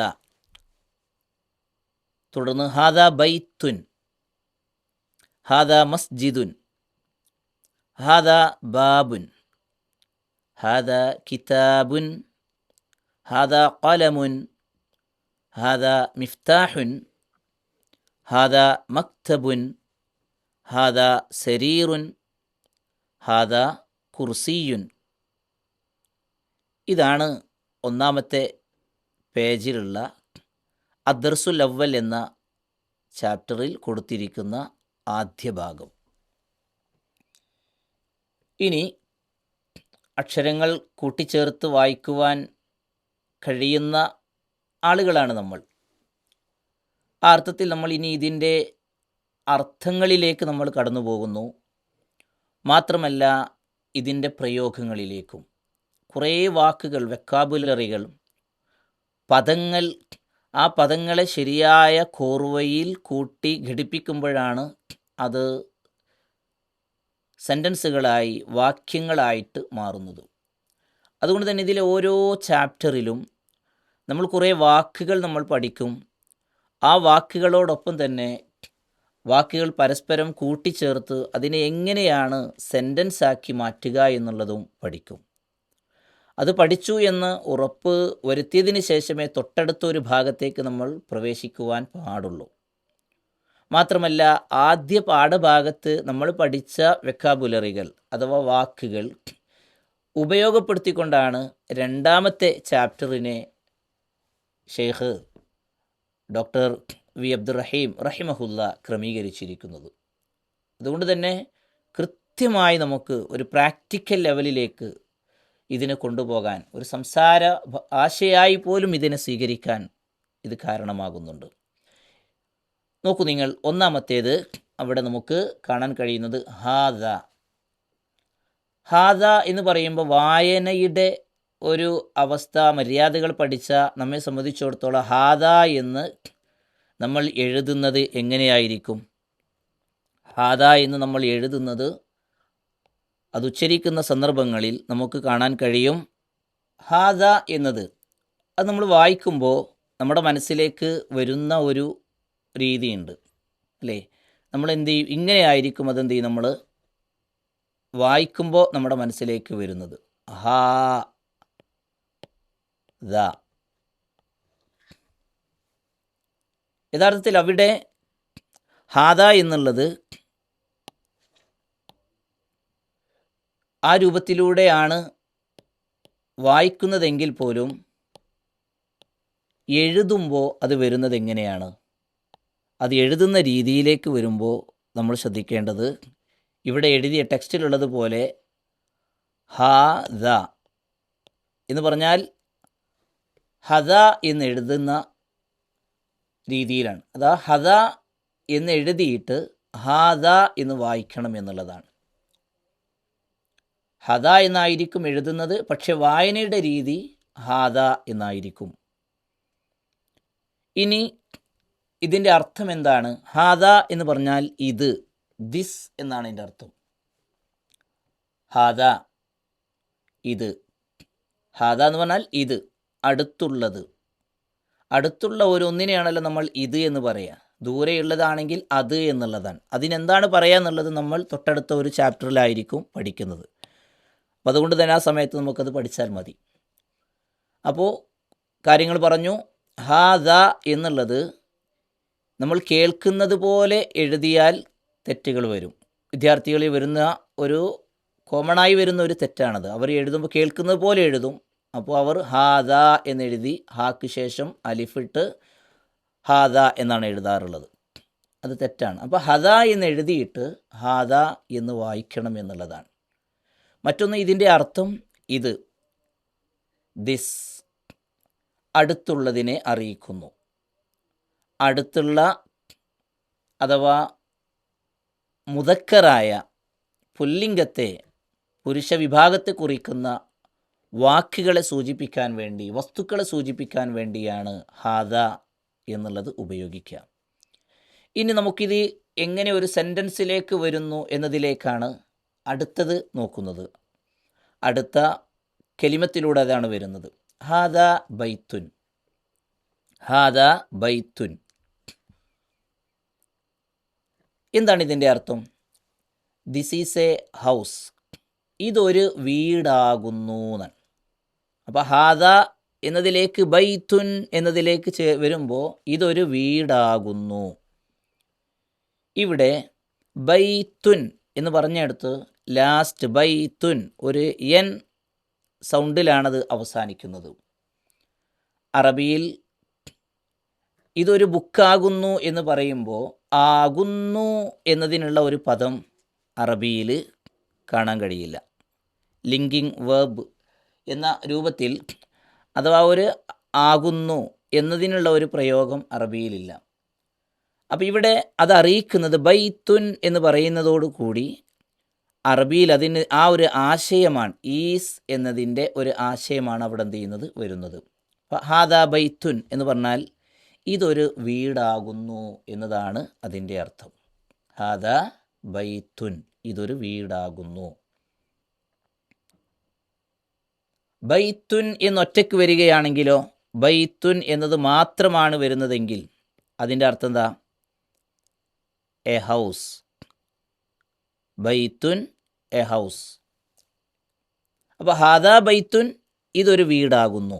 തുടർന്ന് ഹാദ ബൈത്തുൻ, ഹാദ മസ്ജിദുൻ, ഹാദ ബാബുൻ, ഹാദ കിതാബുൻ, ഹാദ ഖലമുൻ, ഹാദ മിഫ്താഹുൻ, ഹാദ മക്തബുൻ, ഹാദ സരീറുൻ, ഹാദ കുർസിയുൻ. ഇതാണ് 1ാമത്തെ പേജിലുള്ള അദ്ദർസുൽ അവ്വൽ എന്ന ചാപ്റ്ററിൽ കൊടുത്തിരിക്കുന്ന ആദ്യ ഭാഗം. ഇനി അക്ഷരങ്ങൾ കൂട്ടിച്ചേർത്ത് വായിക്കുവാൻ കഴിയുന്ന ആളുകളാണ് നമ്മൾ. ആ അർത്ഥത്തിൽ നമ്മൾ ഇനി ഇതിൻ്റെ അർത്ഥങ്ങളിലേക്ക് നമ്മൾ കടന്നു പോകുന്നു. മാത്രമല്ല ഇതിൻ്റെ പ്രയോഗങ്ങളിലേക്കും. കുറേ വാക്കുകൾ, വെക്കാബുലറികൾ, പദങ്ങൾ, ആ പദങ്ങളെ ശരിയായ കോർവയിൽ കൂട്ടി ഘടിപ്പിക്കുമ്പോഴാണ് അത് സെൻറ്റൻസുകളായി, വാക്യങ്ങളായിട്ട് മാറുന്നത്. അതുകൊണ്ട് തന്നെ ഇതിലെ ഓരോ ചാപ്റ്ററിലും നമ്മൾ കുറേ വാക്കുകൾ നമ്മൾ പഠിക്കും. ആ വാക്കുകളോടൊപ്പം തന്നെ വാക്കുകൾ പരസ്പരം കൂട്ടിച്ചേർത്ത് അതിനെ എങ്ങനെയാണ് സെൻറ്റൻസാക്കി മാറ്റുക എന്നുള്ളതും പഠിക്കും. അത് പഠിച്ചു എന്ന് ഉറപ്പ് വരുത്തിയതിന് ശേഷമേ തൊട്ടടുത്തൊരു ഭാഗത്തേക്ക് നമ്മൾ പ്രവേശിക്കുവാൻ പാടുള്ളൂ. മാത്രമല്ല ആദ്യ പാഠഭാഗത്ത് നമ്മൾ പഠിച്ച വെക്കാബുലറികൾ അഥവാ വാക്കുകൾ ഉപയോഗപ്പെടുത്തിക്കൊണ്ടാണ് 2ാമത്തെ ചാപ്റ്ററിനെ ഷെയ്ഖ് ഡോക്ടർ വി അബ്ദുറഹീം റഹിമഹുല്ല ക്രമീകരിച്ചിരിക്കുന്നത്. അതുകൊണ്ട് തന്നെ കൃത്യമായി നമുക്ക് ഒരു പ്രാക്ടിക്കൽ ലെവലിലേക്ക് ഇതിനെ കൊണ്ടുപോകാൻ, ഒരു സംസാര ആശയായി പോലും ഇതിനെ സ്വീകരിക്കാൻ ഇത് കാരണമാകുന്നുണ്ട്. നോക്കൂ നിങ്ങൾ, 1ാമത്തേത് അവിടെ നമുക്ക് കാണാൻ കഴിയുന്നത് ഹാദ. ഹാദ എന്ന് പറയുമ്പോൾ വായനയുടെ ഒരു അവസ്ഥ, മര്യാദകൾ പഠിച്ച നമ്മെ സംബന്ധിച്ചിടത്തോളം ഹാദ എന്ന് നമ്മൾ എഴുതുന്നത് എങ്ങനെയായിരിക്കും? ഹാദ എന്ന് നമ്മൾ എഴുതുന്നത്, അത് ഉച്ചരിക്കുന്ന സന്ദർഭങ്ങളിൽ നമുക്ക് കാണാൻ കഴിയും. ഹാദ എന്നത് അത് നമ്മൾ വായിക്കുമ്പോൾ നമ്മുടെ മനസ്സിലേക്ക് വരുന്ന ഒരു രീതിയുണ്ട്, അല്ലേ? നമ്മൾ എന്ത് ചെയ്യും? ഇങ്ങനെയായിരിക്കും അതെന്ത് ചെയ്യും? നമ്മൾ വായിക്കുമ്പോൾ നമ്മുടെ മനസ്സിലേക്ക് വരുന്നത് ഹാ ദ. യഥാർത്ഥത്തിൽ അവിടെ ഹാദ എന്നുള്ളത് ആ രൂപത്തിലൂടെയാണ് വായിക്കുന്നതെങ്കിൽ പോലും എഴുതുമ്പോൾ അത് വരുന്നത് എങ്ങനെയാണ്? അത് എഴുതുന്ന രീതിയിലേക്ക് വരുമ്പോൾ നമ്മൾ ശ്രദ്ധിക്കേണ്ടത്, ഇവിടെ എഴുതിയ ടെക്സ്റ്റിലുള്ളതുപോലെ ഹാ ദ എന്ന് പറഞ്ഞാൽ ഹദ എന്ന് എഴുതുന്ന രീതിയിലാണ്. അതാ ഹദ എന്ന് എഴുതിയിട്ട് ഹാദ എന്ന് വായിക്കണം എന്നുള്ളതാണ്. ഹദ എന്നായിരിക്കും എഴുതുന്നത്, പക്ഷെ വായനയുടെ രീതി ഹാദ എന്നായിരിക്കും. ഇനി ഇതിൻ്റെ അർത്ഥം എന്താണ്? ഹാദ എന്ന് പറഞ്ഞാൽ ഇത്, ദിസ് എന്നാണ് ഇതിൻ്റെ അർത്ഥം. ഹാദ ഇത്, ഹാദ എന്ന് പറഞ്ഞാൽ ഇത്, അടുത്തുള്ളത്. അടുത്തുള്ള ഒന്നിനെയാണല്ലോ നമ്മൾ ഇത് എന്ന് പറയുക. ദൂരെയുള്ളതാണെങ്കിൽ അത് എന്നുള്ളതാണ്. അതിനെന്താണ് പറയുക എന്നുള്ളത് നമ്മൾ തൊട്ടടുത്ത ഒരു ചാപ്റ്ററിലായിരിക്കും പഠിക്കുന്നത്. അപ്പോൾ അതുകൊണ്ട് തന്നെ ആ സമയത്ത് നമുക്കത് പഠിച്ചാൽ മതി. അപ്പോൾ കാര്യങ്ങൾ പറഞ്ഞു. ഹാദ എന്നുള്ളത് നമ്മൾ കേൾക്കുന്നത് പോലെ എഴുതിയാൽ തെറ്റുകൾ വരും. വിദ്യാർത്ഥികളിൽ വരുന്ന ഒരു കോമണായി വരുന്ന ഒരു തെറ്റാണത്. അവർ എഴുതുമ്പോൾ കേൾക്കുന്നത് പോലെ എഴുതും. അപ്പോൾ അവർ ഹാദ എന്നെഴുതി ഹാക്ക് ശേഷം അലിഫിട്ട് ഹാദ എന്നാണ് എഴുതാറുള്ളത്. അത് തെറ്റാണ്. അപ്പോൾ ഹദ എന്ന് എഴുതിയിട്ട് ഹാദ എന്ന് വായിക്കണം എന്നുള്ളതാണ്. മറ്റൊന്ന്, ഇതിൻ്റെ അർത്ഥം ഇത്, ദിസ്, അടുത്തുള്ളതിനെ അറിയിക്കുന്നു. അടുത്തുള്ള അഥവാ മുദക്കറായ പുല്ലിംഗത്തെ, പുരുഷ വിഭാഗത്തെ കുറിക്കുന്ന വാക്കുകളെ സൂചിപ്പിക്കാൻ വേണ്ടി, വസ്തുക്കളെ സൂചിപ്പിക്കാൻ വേണ്ടിയാണ് ഹാദ എന്നുള്ളത് ഉപയോഗിക്കുക. ഇനി നമുക്കിത് എങ്ങനെ ഒരു സെൻറ്റൻസിലേക്ക് വരുന്നു എന്നതിലേക്കാണ് അടുത്തത് നോക്കുന്നത്. അടുത്ത കലിമത്തിലൂടെ അതാണ് വരുന്നത്. ഹാദ ബൈത്തുൻ, ഹാദ ബൈത്തുൻ. എന്താണ് ഇതിൻ്റെ അർത്ഥം? ദിസ് ഈസ് എ ഹൗസ്, ഇതൊരു വീടാകുന്നു എന്നാണ്. അപ്പോൾ ഹാദ എന്നതിലേക്ക് ബൈത്തുൻ എന്നതിലേക്ക് വരുമ്പോൾ ഇതൊരു വീടാകുന്നു. ഇവിടെ ബൈത്തുൻ എന്ന് പറഞ്ഞെടുത്ത് ലാസ്റ്റ് ബൈത്തുൻ ഒരു എൻ സൗണ്ടിലാണത് അവസാനിക്കുന്നത്. അറബിയിൽ ഇതൊരു ബുക്കാകുന്നു എന്ന് പറയുമ്പോൾ ആകുന്നു എന്നതിനുള്ള ഒരു പദം അറബിയിൽ കാണാൻ കഴിയില്ല. ലിങ്കിങ് വേർബ് എന്ന രൂപത്തിൽ, അഥവാ ഒരു ആകുന്നു എന്നതിനുള്ള ഒരു പ്രയോഗം അറബിയിലില്ല. അപ്പോൾ ഇവിടെ അത് അറിയിക്കുന്നത് ബൈത്തുൻ എന്ന് പറയുന്നതോടുകൂടി അറബിയിൽ അതിന് ആ ഒരു ആശയമാണ്, ഈസ് എന്നതിൻ്റെ ഒരു ആശയമാണ് അവിടെ എന്ത് ചെയ്യുന്നത് വരുന്നത്. ഹാദ ബൈത്തുൻ എന്ന് പറഞ്ഞാൽ ഇതൊരു വീടാകുന്നു എന്നതാണ് അതിൻ്റെ അർത്ഥം. ഹാദ ബൈത്തുൻ, ഇതൊരു വീടാകുന്നു. ബൈത്തുൻ എന്നൊറ്റയ്ക്ക് വരികയാണെങ്കിലോ, ബൈത്തുൻ എന്നത് മാത്രമാണ് വരുന്നതെങ്കിൽ അതിൻ്റെ അർത്ഥം എന്താ? A house. ബൈത്തുൻ എ ഹൗസ്. അപ്പോൾ ഹാദ ബൈത്തുൻ, ഇതൊരു വീടാകുന്നു.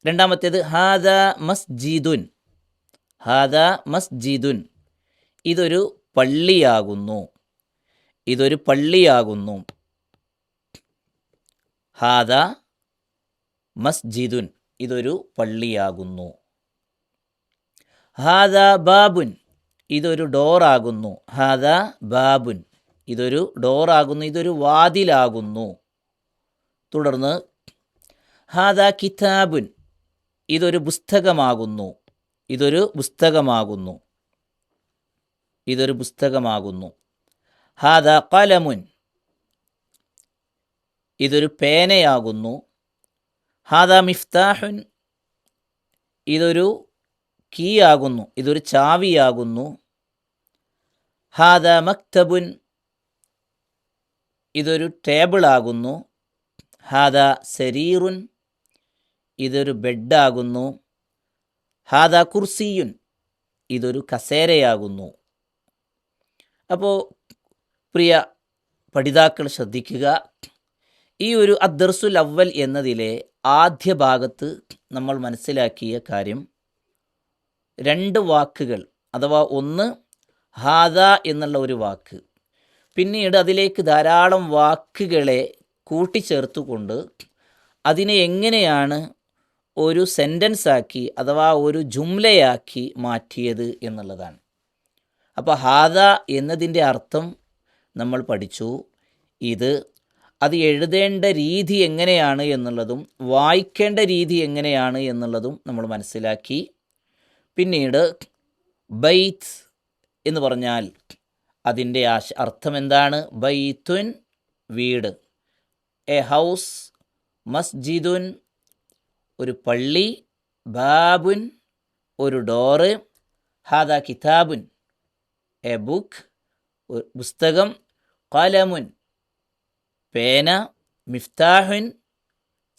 രണ്ടാമത്തേത് ഹാദ മസ്ജിദുൻ, ഹാദ മസ്ജിദുൻ, ഇതൊരു പള്ളിയാകുന്നു, ഇതൊരു പള്ളിയാകുന്നു. ഹാദ മസ്ജിദുൻ, ഇതൊരു പള്ളിയാകുന്നു. ഹാദ ബാബുൻ, ഇതൊരു ഡോറാകുന്നു. ഹാദ ബാബുൻ, ഇതൊരു ഡോറാകുന്നു, ഇതൊരു വാതിലാകുന്നു. തുടർന്ന് ഹാദ കിതാബുൻ, ഇതൊരു പുസ്തകമാകുന്നു, ഇതൊരു പുസ്തകമാകുന്നു, ഇതൊരു പുസ്തകമാകുന്നു. ഹാദ ഖലമുൻ, ഇതൊരു പേനയാകുന്നു. ഹാദാ മിഫ്താഹുൻ, ഇതൊരു കീ ആകുന്നു, ഇതൊരു ചാവിയാകുന്നു. ഹാദാ മക്തബുൻ, ഇതൊരു ടേബിളാകുന്നു. ഹാദാ സരീറുൻ, ഇതൊരു ബെഡാകുന്നു. ഹാദാ കുർസിയുൻ, ഇതൊരു കസേരയാകുന്നു. അപ്പോൾ പ്രിയ പഠിതാക്കൾ ശ്രദ്ധിക്കുക, ഈ ഒരു അദ്ദർസുൽ അവൽ എന്നതിലെ ആദ്യ ഭാഗത്ത് നമ്മൾ മനസ്സിലാക്കിയ കാര്യം 2 വാക്കുകൾ, അഥവാ ഒന്ന് ഹാദ എന്നുള്ള ഒരു വാക്ക്, പിന്നീട് അതിലേക്ക് ധാരാളം വാക്കുകളെ കൂട്ടിച്ചേർത്തുകൊണ്ട് അതിനെ എങ്ങനെയാണ് ഒരു സെൻറ്റൻസാക്കി അഥവാ ഒരു ജുംലയാക്കി മാറ്റിയത് എന്നുള്ളതാണ്. അപ്പോൾ ഹാദ എന്നതിൻ്റെ അർത്ഥം നമ്മൾ പഠിച്ചു. അത് എഴുതേണ്ട രീതി എങ്ങനെയാണ് എന്നുള്ളതും വായിക്കേണ്ട രീതി എങ്ങനെയാണ് എന്നുള്ളതും നമ്മൾ മനസ്സിലാക്കി. പിന്നീട് ബൈത്ത് എന്ന് പറഞ്ഞാൽ അതിൻ്റെ അർത്ഥം എന്താണ്? ബൈത്തുൻ, വീട്. A house. മസ്ജിദുൻ, ഒരു പള്ളി. ബാബുൻ, ഒരു ഡോറ്. ഹാദാ കിതാബുൻ, എ ബുക്ക്, ഒരു പുസ്തകം. ഖലമുൻ, പേന. മിഫ്താഹുൻ,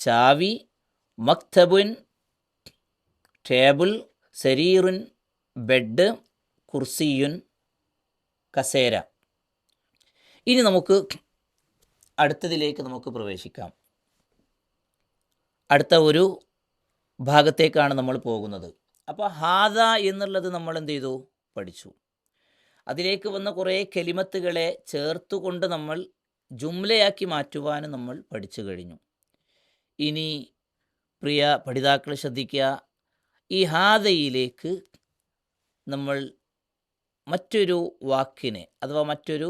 ചാവി. മക്തബുൻ, ടേബിൾ. സരീറുൻ, ബെഡ്. കുർസിയുൻ, കസേര. ഇനി നമുക്ക് അടുത്തതിലേക്ക് നമുക്ക് പ്രവേശിക്കാം. അടുത്ത ഒരു ഭാഗത്തേക്കാണ് നമ്മൾ പോകുന്നത്. അപ്പോൾ ഹാദ എന്നുള്ളത് നമ്മൾ എന്ത് ചെയ്തു? പഠിച്ചു. അതിലേക്ക് വന്ന കുറേ കെലിമത്തുകളെ ചേർത്തുകൊണ്ട് നമ്മൾ ജുംലയാക്കി മാറ്റുവാനും നമ്മൾ പഠിച്ചു കഴിഞ്ഞു. ഇനി പ്രിയ പഠിതാക്കൾ ശ്രദ്ധിക്കുക, ഈ ഹാദയിലേക്ക് നമ്മൾ മറ്റൊരു വാക്കിനെ അഥവാ മറ്റൊരു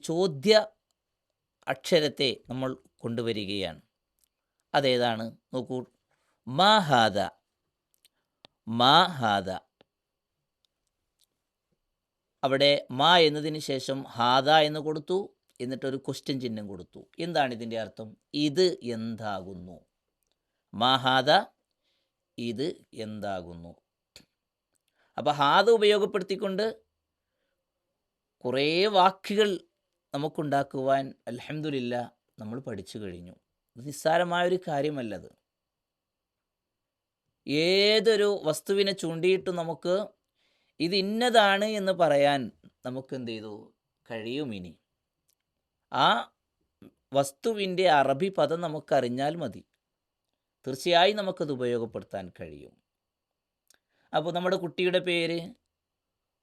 ചോദ്യ അക്ഷരത്തെ നമ്മൾ കൊണ്ടുവരികയാണ്. അതേതാണ്? നോക്കൂ, മാ ഹാദ. മാ ഹാദ, അവിടെ മാ എന്നതിന് ശേഷം ഹാദ എന്ന് കൊടുത്തു, എന്നിട്ടൊരു ക്വസ്റ്റ്യൻ ചിഹ്നം കൊടുത്തു. എന്താണ് ഇതിൻ്റെ അർത്ഥം? ഇത് എന്താകുന്നു? മാ ഹാദ, ഇത് എന്താകുന്നു? അപ്പോൾ ഹാദ ഉപയോഗപ്പെടുത്തിക്കൊണ്ട് കുറേ വാക്കുകൾ നമുക്കുണ്ടാക്കുവാൻ അൽഹംദുലില്ലാ നമ്മൾ പഠിച്ചു കഴിഞ്ഞു. നിസ്സാരമായൊരു കാര്യമല്ലത്. ഏതൊരു വസ്തുവിനെ ചൂണ്ടിയിട്ട് നമുക്ക് ഇത് ഇന്നതാണ് എന്ന് പറയാൻ നമുക്ക് എന്ത് ചെയ്തു കഴിയും. ഇനി ആ വസ്തുവിൻ്റെ അറബി പദം നമുക്കറിഞ്ഞാൽ മതി, തീർച്ചയായും നമുക്കത് ഉപയോഗപ്പെടുത്താൻ കഴിയും. അപ്പോൾ നമ്മുടെ കുട്ടിയുടെ പേര്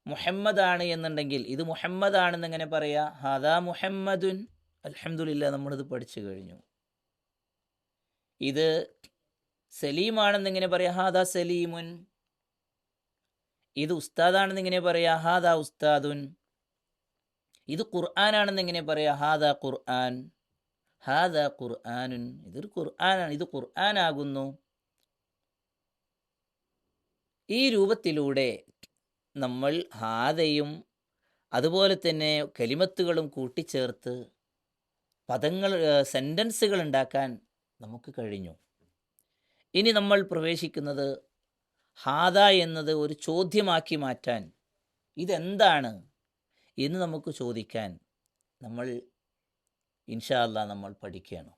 മുഹമ്മദാണ് എന്നുണ്ടെങ്കിൽ ഇത് മുഹമ്മദാണെന്ന് എങ്ങനെ പറയാ? ഹാദാ മുഹമ്മദുൻ. അൽഹംദുലില്ലാ നമ്മളിത് പഠിച്ചു കഴിഞ്ഞു. ഇത് സലീമാണെന്ന് എങ്ങനെ പറയാ? ഹാദാ സലീമുൻ. ഇത് ഉസ്താദാണെന്ന് എങ്ങനെ പറയാ? ഹാദാ ഉസ്താദുൻ. ഇത് ഖുർആനാണെന്ന് എങ്ങനെ പറയാ? ഹാദാ ഖുർആൻ. ഹാദാ ഖുർആനുൻ. ഇതൊരു ഖുർആനാണ്, ഇത് ഖുർആനാകുന്നു. ഈ രൂപത്തിലൂടെ നമ്മൾ ഹാദയും അതുപോലെ തന്നെ കലിമത്തുകളും കൂട്ടിച്ചേർത്ത് പദങ്ങൾ, സെൻറ്റൻസുകൾ ഉണ്ടാക്കാൻ നമുക്ക് കഴിഞ്ഞു. ഇനി നമ്മൾ പ്രവേശിക്കുന്നത് ഹാദ എന്നത് ഒരു ചോദ്യമാക്കി മാറ്റാൻ, ഇതെന്താണ് എന്ന് നമുക്ക് ചോദിക്കാൻ നമ്മൾ ഇൻഷാ അല്ലാഹ് നമ്മൾ പഠിക്കുകയാണ്.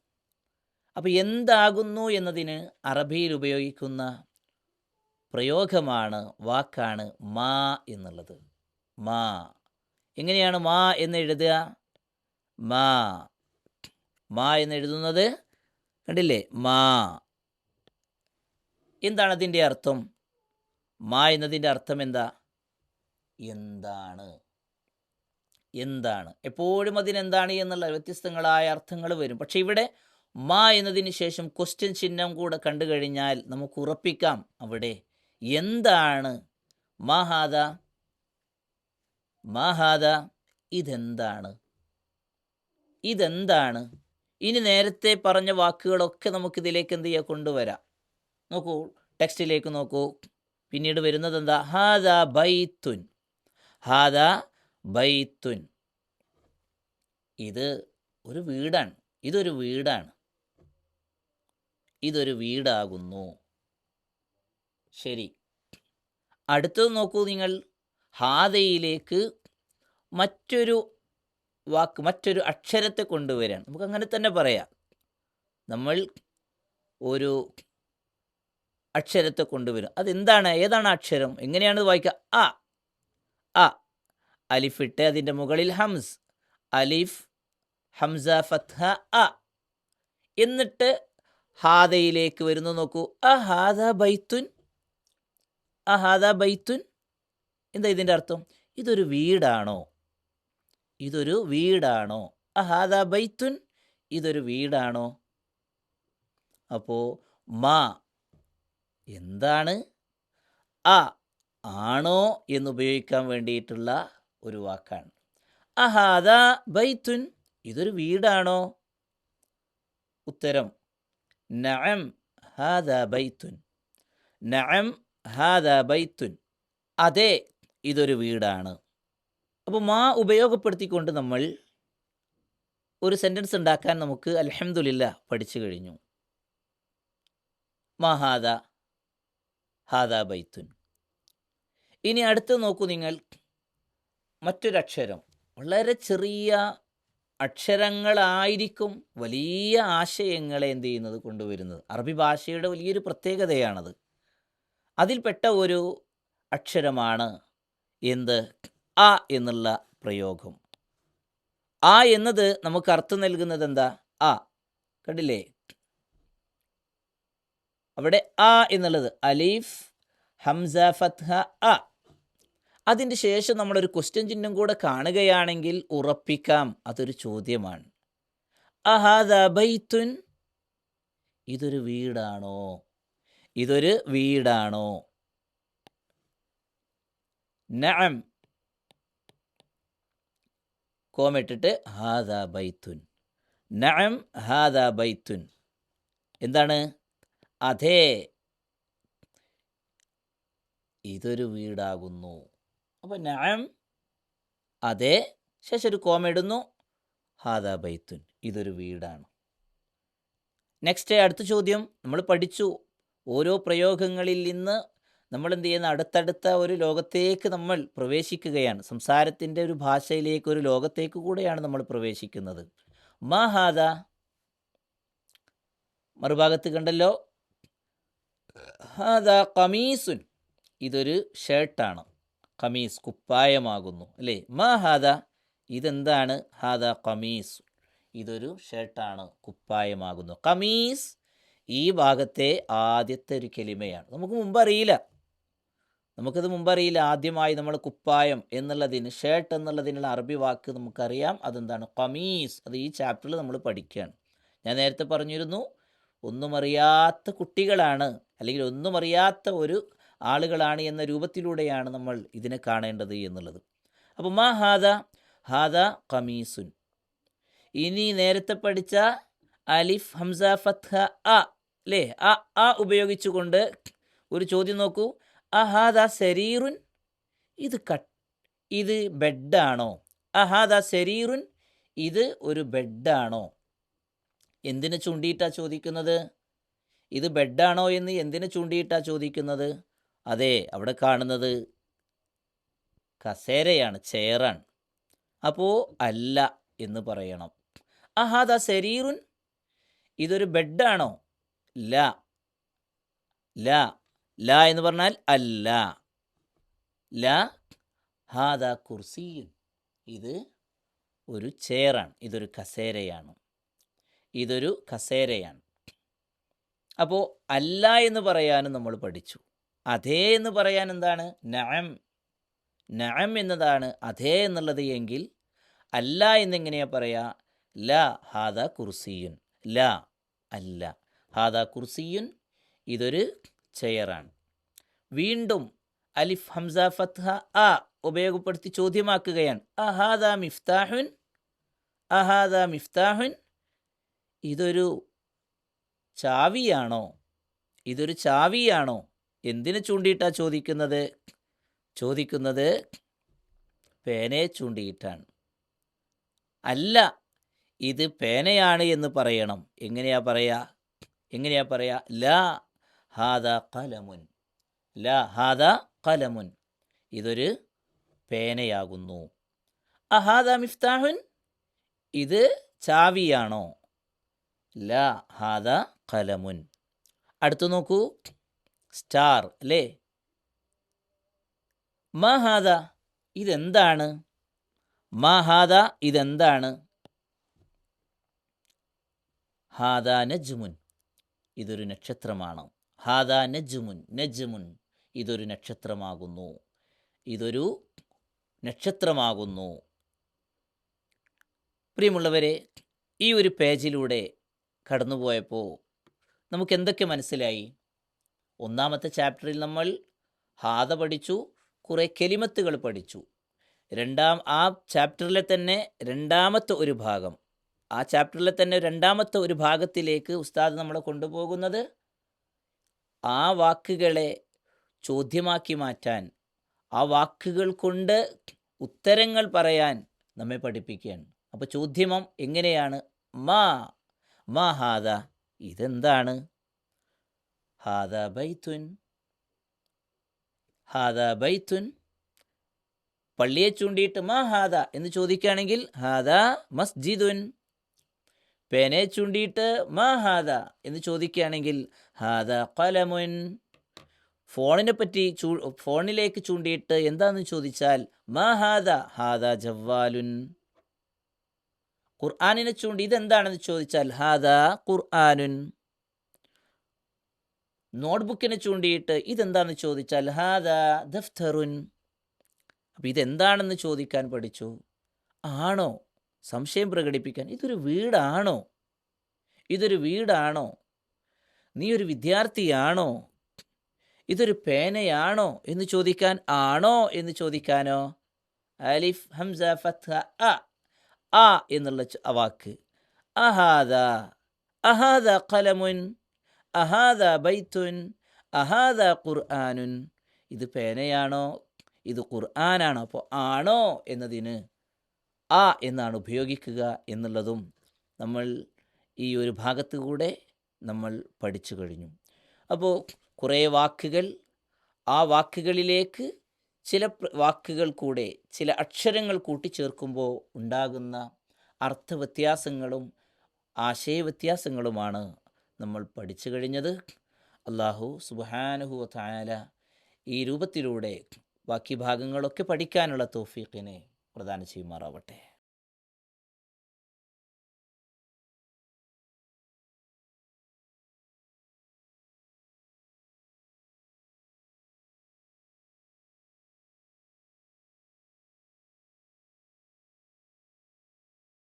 അപ്പോൾ എന്താകുന്നു എന്നതിന് അറബിയിൽ ഉപയോഗിക്കുന്ന പ്രയോഗമാണ്, വാക്കാണ് മാ എന്നുള്ളത്. മാ. എങ്ങനെയാണ് മാ എന്ന് എഴുതുക? മാ. മാ എന്ന് എഴുതുന്നത് കണ്ടില്ലേ? മാ. എന്താണ് അതിൻ്റെ അർത്ഥം? മാ എന്നതിൻ്റെ അർത്ഥം എന്താ? എന്താണ്. എന്താണ്. എപ്പോഴും അതിനെന്താണ് എന്നുള്ള വ്യത്യസ്തങ്ങളായ അർത്ഥങ്ങൾ വരും. പക്ഷെ ഇവിടെ മാ എന്നതിന് ശേഷം ക്വസ്റ്റ്യൻ ചിഹ്നം കൂടെ കണ്ടു കഴിഞ്ഞാൽ നമുക്ക് ഉറപ്പിക്കാം അവിടെ എന്താണ്. മാഹാദ, മാഹാദ, ഇതെന്താണ്, ഇതെന്താണ്. ഇനി നേരത്തെ പറഞ്ഞ വാക്കുകളൊക്കെ നമുക്കിതിലേക്ക് എന്ത് ചെയ്യാം? കൊണ്ടുവരാം. നോക്കൂ, ടെക്സ്റ്റിലേക്ക് നോക്കൂ. പിന്നീട് വരുന്നത് എന്താ? ഹാദാ ബൈത്തുൻ. ഹാദാ ബൈത്തുൻ. ഇത് ഒരു വീടാണ്. ഇതൊരു വീടാണ്, ഇതൊരു വീടാകുന്നു. ശരി, അടുത്തത് നോക്കൂ നിങ്ങൾ. ഹാദയിലേക്ക് മറ്റൊരു വാക്ക്, മറ്റൊരു അക്ഷരത്തെ കൊണ്ടുവരാൻ നമുക്കങ്ങനെ തന്നെ പറയാം. നമ്മൾ ഒരു അക്ഷരത്തെ കൊണ്ടുവരും. അതെന്താണ്, ഏതാണ് അക്ഷരം, എങ്ങനെയാണ് വായിക്കുക? അ അ അലിഫിട്ട് അതിൻ്റെ മുകളിൽ ഹംസ്, അലിഫ് ഹംസ ഫത്ഹ അ. എന്നിട്ട് ഹാദയിലേക്ക് വരുന്നു. നോക്കൂ, അഹാദ ബൈത്തുൻ, അഹാദ ബൈത്തുൻ. എന്താ ഇതിൻ്റെ അർത്ഥം? ഇതൊരു വീടാണോ, ഇതൊരു വീടാണോ? അഹാദ ബൈത്തുൻ, ഇതൊരു വീടാണോ? അപ്പോൾ മാ എന്താണ്, അ ആണോ എന്നുപയോഗിക്കാൻ വേണ്ടിയിട്ടുള്ള ഒരു വാക്കാണ്. അഹാദ ബൈത്തുൻ, ഇതൊരു വീടാണോ? ഉത്തരം നഅം ഹാദ ബൈത്തുൻ, നഅം ഹാദ ബൈത്തുൻ, അതെ ഇതൊരു വീടാണ്. അപ്പോൾ മാ ഉപയോഗപ്പെടുത്തിക്കൊണ്ട് നമ്മൾ ഒരു സെൻറ്റൻസ് ഉണ്ടാക്കാൻ നമുക്ക് അൽഹംദുലില്ലാ പഠിച്ചു കഴിഞ്ഞു. മാ ഹാദ, ഹാദ ബൈത്തുൻ. ഇനി അടുത്ത് നോക്കൂ നിങ്ങൾ, മറ്റൊരക്ഷരം. വളരെ ചെറിയ അക്ഷരങ്ങളായിരിക്കും വലിയ ആശയങ്ങളെ എന്ത് ചെയ്യുന്നത്, കൊണ്ടുവരുന്നത്. അറബി ഭാഷയുടെ വലിയൊരു പ്രത്യേകതയാണത്. അതിൽപ്പെട്ട ഒരു അക്ഷരമാണ് എന്ത്, അ എന്നുള്ള പ്രയോഗം. ആ എന്നത് നമുക്ക് അർത്ഥം നൽകുന്നത് എന്താ? ആ, കണ്ടില്ലേ അവിടെ ആ എന്നുള്ളത്, അലീഫ് ഹംസ ഫത്ഹ അ. അതിൻ്റെ ശേഷം നമ്മളൊരു ക്വസ്റ്റ്യൻ ചിഹ്നം കൂടെ കാണുകയാണെങ്കിൽ ഉറപ്പിക്കാം അതൊരു ചോദ്യമാണ്. അഹാദ ബൈത്തുൻ, ഇതൊരു വീടാണോ, ഇതൊരു വീടാണോ? നഅം കോമിട്ടിട്ട് ഹാദ ബൈത്തുൻ, നഅം ഹാദ ബൈത്തുൻ. എന്താണ്? അതെ ഇതൊരു വീടാകുന്നു. അപ്പോൾ നഅം അതെ, ശേഷം ഒരു കോമ ഇടുന്നു, ഹാദ ബൈത്തുൻ, ഇതൊരു വീടാണ്. നെക്സ്റ്റ് അടുത്ത ചോദ്യം. നമ്മൾ പഠിച്ചു ഓരോ പ്രയോഗങ്ങളിൽ നിന്ന് നമ്മൾ എന്ത് ചെയ്യുന്ന, അടുത്തടുത്ത ഒരു ലോകത്തേക്ക് നമ്മൾ പ്രവേശിക്കുകയാണ്. സംസാരത്തിൻ്റെ ഒരു ഭാഷയിലേക്ക്, ഒരു ലോകത്തേക്ക് കൂടെയാണ് നമ്മൾ പ്രവേശിക്കുന്നത്. മാ ഹാദ, മറുഭാഗത്ത് കണ്ടല്ലോ, ഹാദ ഖമീസുൻ, ഇതൊരു ഷർട്ടാണ്. ഖമീസ് കുപ്പായമാകുന്നു അല്ലേ? മാ ഹാദ, ഇതെന്താണ്? ഹാദ ഖമീസ്, ഇതൊരു ഷർട്ടാണ്, കുപ്പായമാകുന്നു. ഖമീസ് ഈ ഭാഗത്തെ ആദ്യത്തെ ഒരു കെലിമയാണ്. നമുക്കിത് മുമ്പ് അറിയില്ല. ആദ്യമായി നമ്മൾ കുപ്പായം എന്നുള്ളതിന്, ഷർട്ട് എന്നുള്ളതിനുള്ള അറബി വാക്ക് നമുക്കറിയാം. അതെന്താണ്? ഖമീസ്. അത് ഈ ചാപ്റ്ററിൽ നമ്മൾ പഠിക്കുകയാണ്. ഞാൻ നേരത്തെ പറഞ്ഞിരുന്നു, ഒന്നും അറിയാത്ത കുട്ടികളാണ്, അല്ലെങ്കിൽ ഒന്നും അറിയാത്ത ഒരു ആളുകളാണ് എന്ന രൂപത്തിലൂടെയാണ് നമ്മൾ ഇതിനെ കാണേണ്ടത് എന്നുള്ളത്. അപ്പോൾ മാ ഹാദ, ഹാദ ഖമീസുൻ. ഇനി നേരത്തെ പഠിച്ച അലിഫ് ഹംസ ഫത്ഹ അ അല്ലേ, ആ ഉപയോഗിച്ചുകൊണ്ട് ഒരു ചോദ്യം നോക്കൂ. അഹാദ സരീറുൻ, ഇത് ബെഡാണോ? അഹാദ സരീറുൻ, ഇത് ഒരു ബെഡാണോ? എന്തിനു ചൂണ്ടിയിട്ടാണ് ചോദിക്കുന്നത്? ഇത് ബെഡാണോ എന്ന് എന്തിനു ചൂണ്ടിയിട്ടാണ് ചോദിക്കുന്നത്? അതെ, അവിടെ കാണുന്നത് കസേരയാണ്, ചെയറാണ്. അപ്പോൾ അല്ല എന്ന് പറയണം. അഹാദ സരീറുൻ, ഇതൊരു ബെഡാണോ? ല, ല, ല എന്ന് പറഞ്ഞാൽ അല്ല. ല ഹാദ കുർസിയുൻ, ഇത് ഒരു ചെയറാണ്, ഇതൊരു കസേരയാണ്, ഇതൊരു കസേരയാണ്. അപ്പോൾ അല്ല എന്ന് പറയാനും നമ്മൾ പഠിച്ചു. അതേ എന്ന് പറയാൻ എന്താണ്? നഅം, നഅം എന്നതാണ് അതേ എന്നുള്ളത്. എങ്കിൽ അല്ല എന്നെങ്ങനെയാണ് പറയാ? ല ഹാദ കുർസിയുൻ, ല അല്ല, ഹാദ കുർസിയുൻ, ഇതൊരു ചെയറാണ്. വീണ്ടും അലിഫ് ഹംസ ഫത്ഹ അ ഉപയോഗപ്പെടുത്തി ചോദ്യമാക്കുകയാണ്. അഹാദ മിഫ്താഹുൻ, അഹാദ മിഫ്താഹുൻ, ഇതൊരു ചാവിയാണോ? ഇതൊരു ചാവിയാണോ? എന്തിനു ചൂണ്ടിയിട്ടാണ് ചോദിക്കുന്നത് പേനയെ ചൂണ്ടിയിട്ടാണ്. അല്ല, ഇത് പേനയാണ് എന്ന് പറയണം. എങ്ങനെയാ പറയാ? ലാ ഹാദ ഖലമുൻ. ലാ ഹാദ ഖലമുൻ. ഇതൊരു പേനയാകുന്നു. അഹാദ മിഫ്താഹുൻ. ഇത് ചാവിയാണോ? ലാ ഹാദ ഖലമുൻ. അടുത്ത് നോക്കൂ, സ്റ്റാർ അല്ലേ? മാ ഹാദ, ഇതെന്താണ്? മാ ഹാദ, ഇതെന്താണ്? ഹാദ നജ്മുൻ, ഇതൊരു നക്ഷത്രമാണ്. ഹാദ നജ്മുൻ, നജ്മുൻ, ഇതൊരു നക്ഷത്രമാകുന്നു. ഇതൊരു നക്ഷത്രമാകുന്നു. പ്രിയമുള്ളവരെ, ഈ ഒരു പേജിലൂടെ കടന്നുപോയപ്പോൾ നമുക്ക് എന്തൊക്കെ മനസ്സിലായി? ഒന്നാമത്തെ ചാപ്റ്ററിൽ നമ്മൾ ഹാദ പഠിച്ചു, കുറേ കെലിമത്തുകൾ പഠിച്ചു. ആ ചാപ്റ്ററിലെ തന്നെ രണ്ടാമത്തെ ഒരു ഭാഗം, രണ്ടാമത്തെ ഒരു ഭാഗത്തിലേക്ക് ഉസ്താദ് നമ്മളെ കൊണ്ടുപോകുന്നത് ആ വാക്കുകളെ ചോദ്യമാക്കി മാറ്റാൻ, ആ വാക്കുകൾ കൊണ്ട് ഉത്തരങ്ങൾ പറയാൻ നമ്മെ പഠിപ്പിക്കുകയാണ്. അപ്പോൾ ചോദ്യം എങ്ങനെയാണ്? മാ ഹാദ, ഇതെന്താണ്? ഹാദ ബൈത്തുൻ. ഹാദ ബൈത്തുൻ. പള്ളിയെ ചൂണ്ടിയിട്ട് മാ ഹാദ എന്ന് ചോദിക്കുകയാണെങ്കിൽ ഹാദ മസ്ജിദുൻ. പേനയെ ചൂണ്ടിയിട്ട് മാ ഹാദ എന്ന് ചോദിക്കുകയാണെങ്കിൽ ഹാദ ഖലമുൻ. ഫോണിലേക്ക് ചൂണ്ടിയിട്ട് എന്താണെന്ന് ചോദിച്ചാൽ മാ ഹാദ, ഹാദ ജവ്വാലുൻ. ഖുർആനിനെ ചൂണ്ടി ഇതെന്താണെന്ന് ചോദിച്ചാൽ ഹാദ ഖുർആനുൻ. നോട്ട്ബുക്കിനെ ചൂണ്ടിയിട്ട് ഇതെന്താണെന്ന് ചോദിച്ചാൽ ഹാദ ദഫ്തറുൻ. അപ്പം ഇതെന്താണെന്ന് ചോദിക്കാൻ പഠിച്ചു. ആണോ? സംശയം പ്രകടിപ്പിക്കാൻ, ഇതൊരു വീടാണോ? നീ ഒരു വിദ്യാർത്ഥിയാണോ? ഇതൊരു പേനയാണോ എന്ന് ചോദിക്കാൻ, ആണോ എന്ന് ചോദിക്കാനോ അലിഫ് ഹംസ ഫത്ഹ ആ എന്നുള്ള വാക്ക്. അഹാദ ഖലമുൻ, അഹാദ ബൈത്തുൻ, അഹാദ ഖുർആനുൻ. ഇത് പേനയാണോ? ഇത് ഖുർആനാണോ? അപ്പോൾ ആണോ എന്നതിന് ആ എന്നാണ് ഉപയോഗിക്കുക എന്നുള്ളതും നമ്മൾ ഈ ഒരു ഭാഗത്ത് കൂടെ നമ്മൾ പഠിച്ചു കഴിഞ്ഞു. അപ്പോൾ കുറേ വാക്കുകൾ, ആ വാക്കുകളിലേക്ക് ചില വാക്കുകൾ കൂടെ ചില അക്ഷരങ്ങൾ കൂട്ടിച്ചേർക്കുമ്പോൾ ഉണ്ടാകുന്ന അർത്ഥവ്യത്യാസങ്ങളും ആശയവ്യത്യാസങ്ങളുമാണ് നമ്മൾ പഠിച്ചു കഴിഞ്ഞത്. അല്ലാഹു സുബ്ഹാനഹു വ തആല ഈ രൂപത്തിലൂടെ ബാക്കി ഭാഗങ്ങളൊക്കെ പഠിക്കാനുള്ള തൗഫീഖിനെ പ്രദാനം ചെയ്യുമാറാവട്ടെ.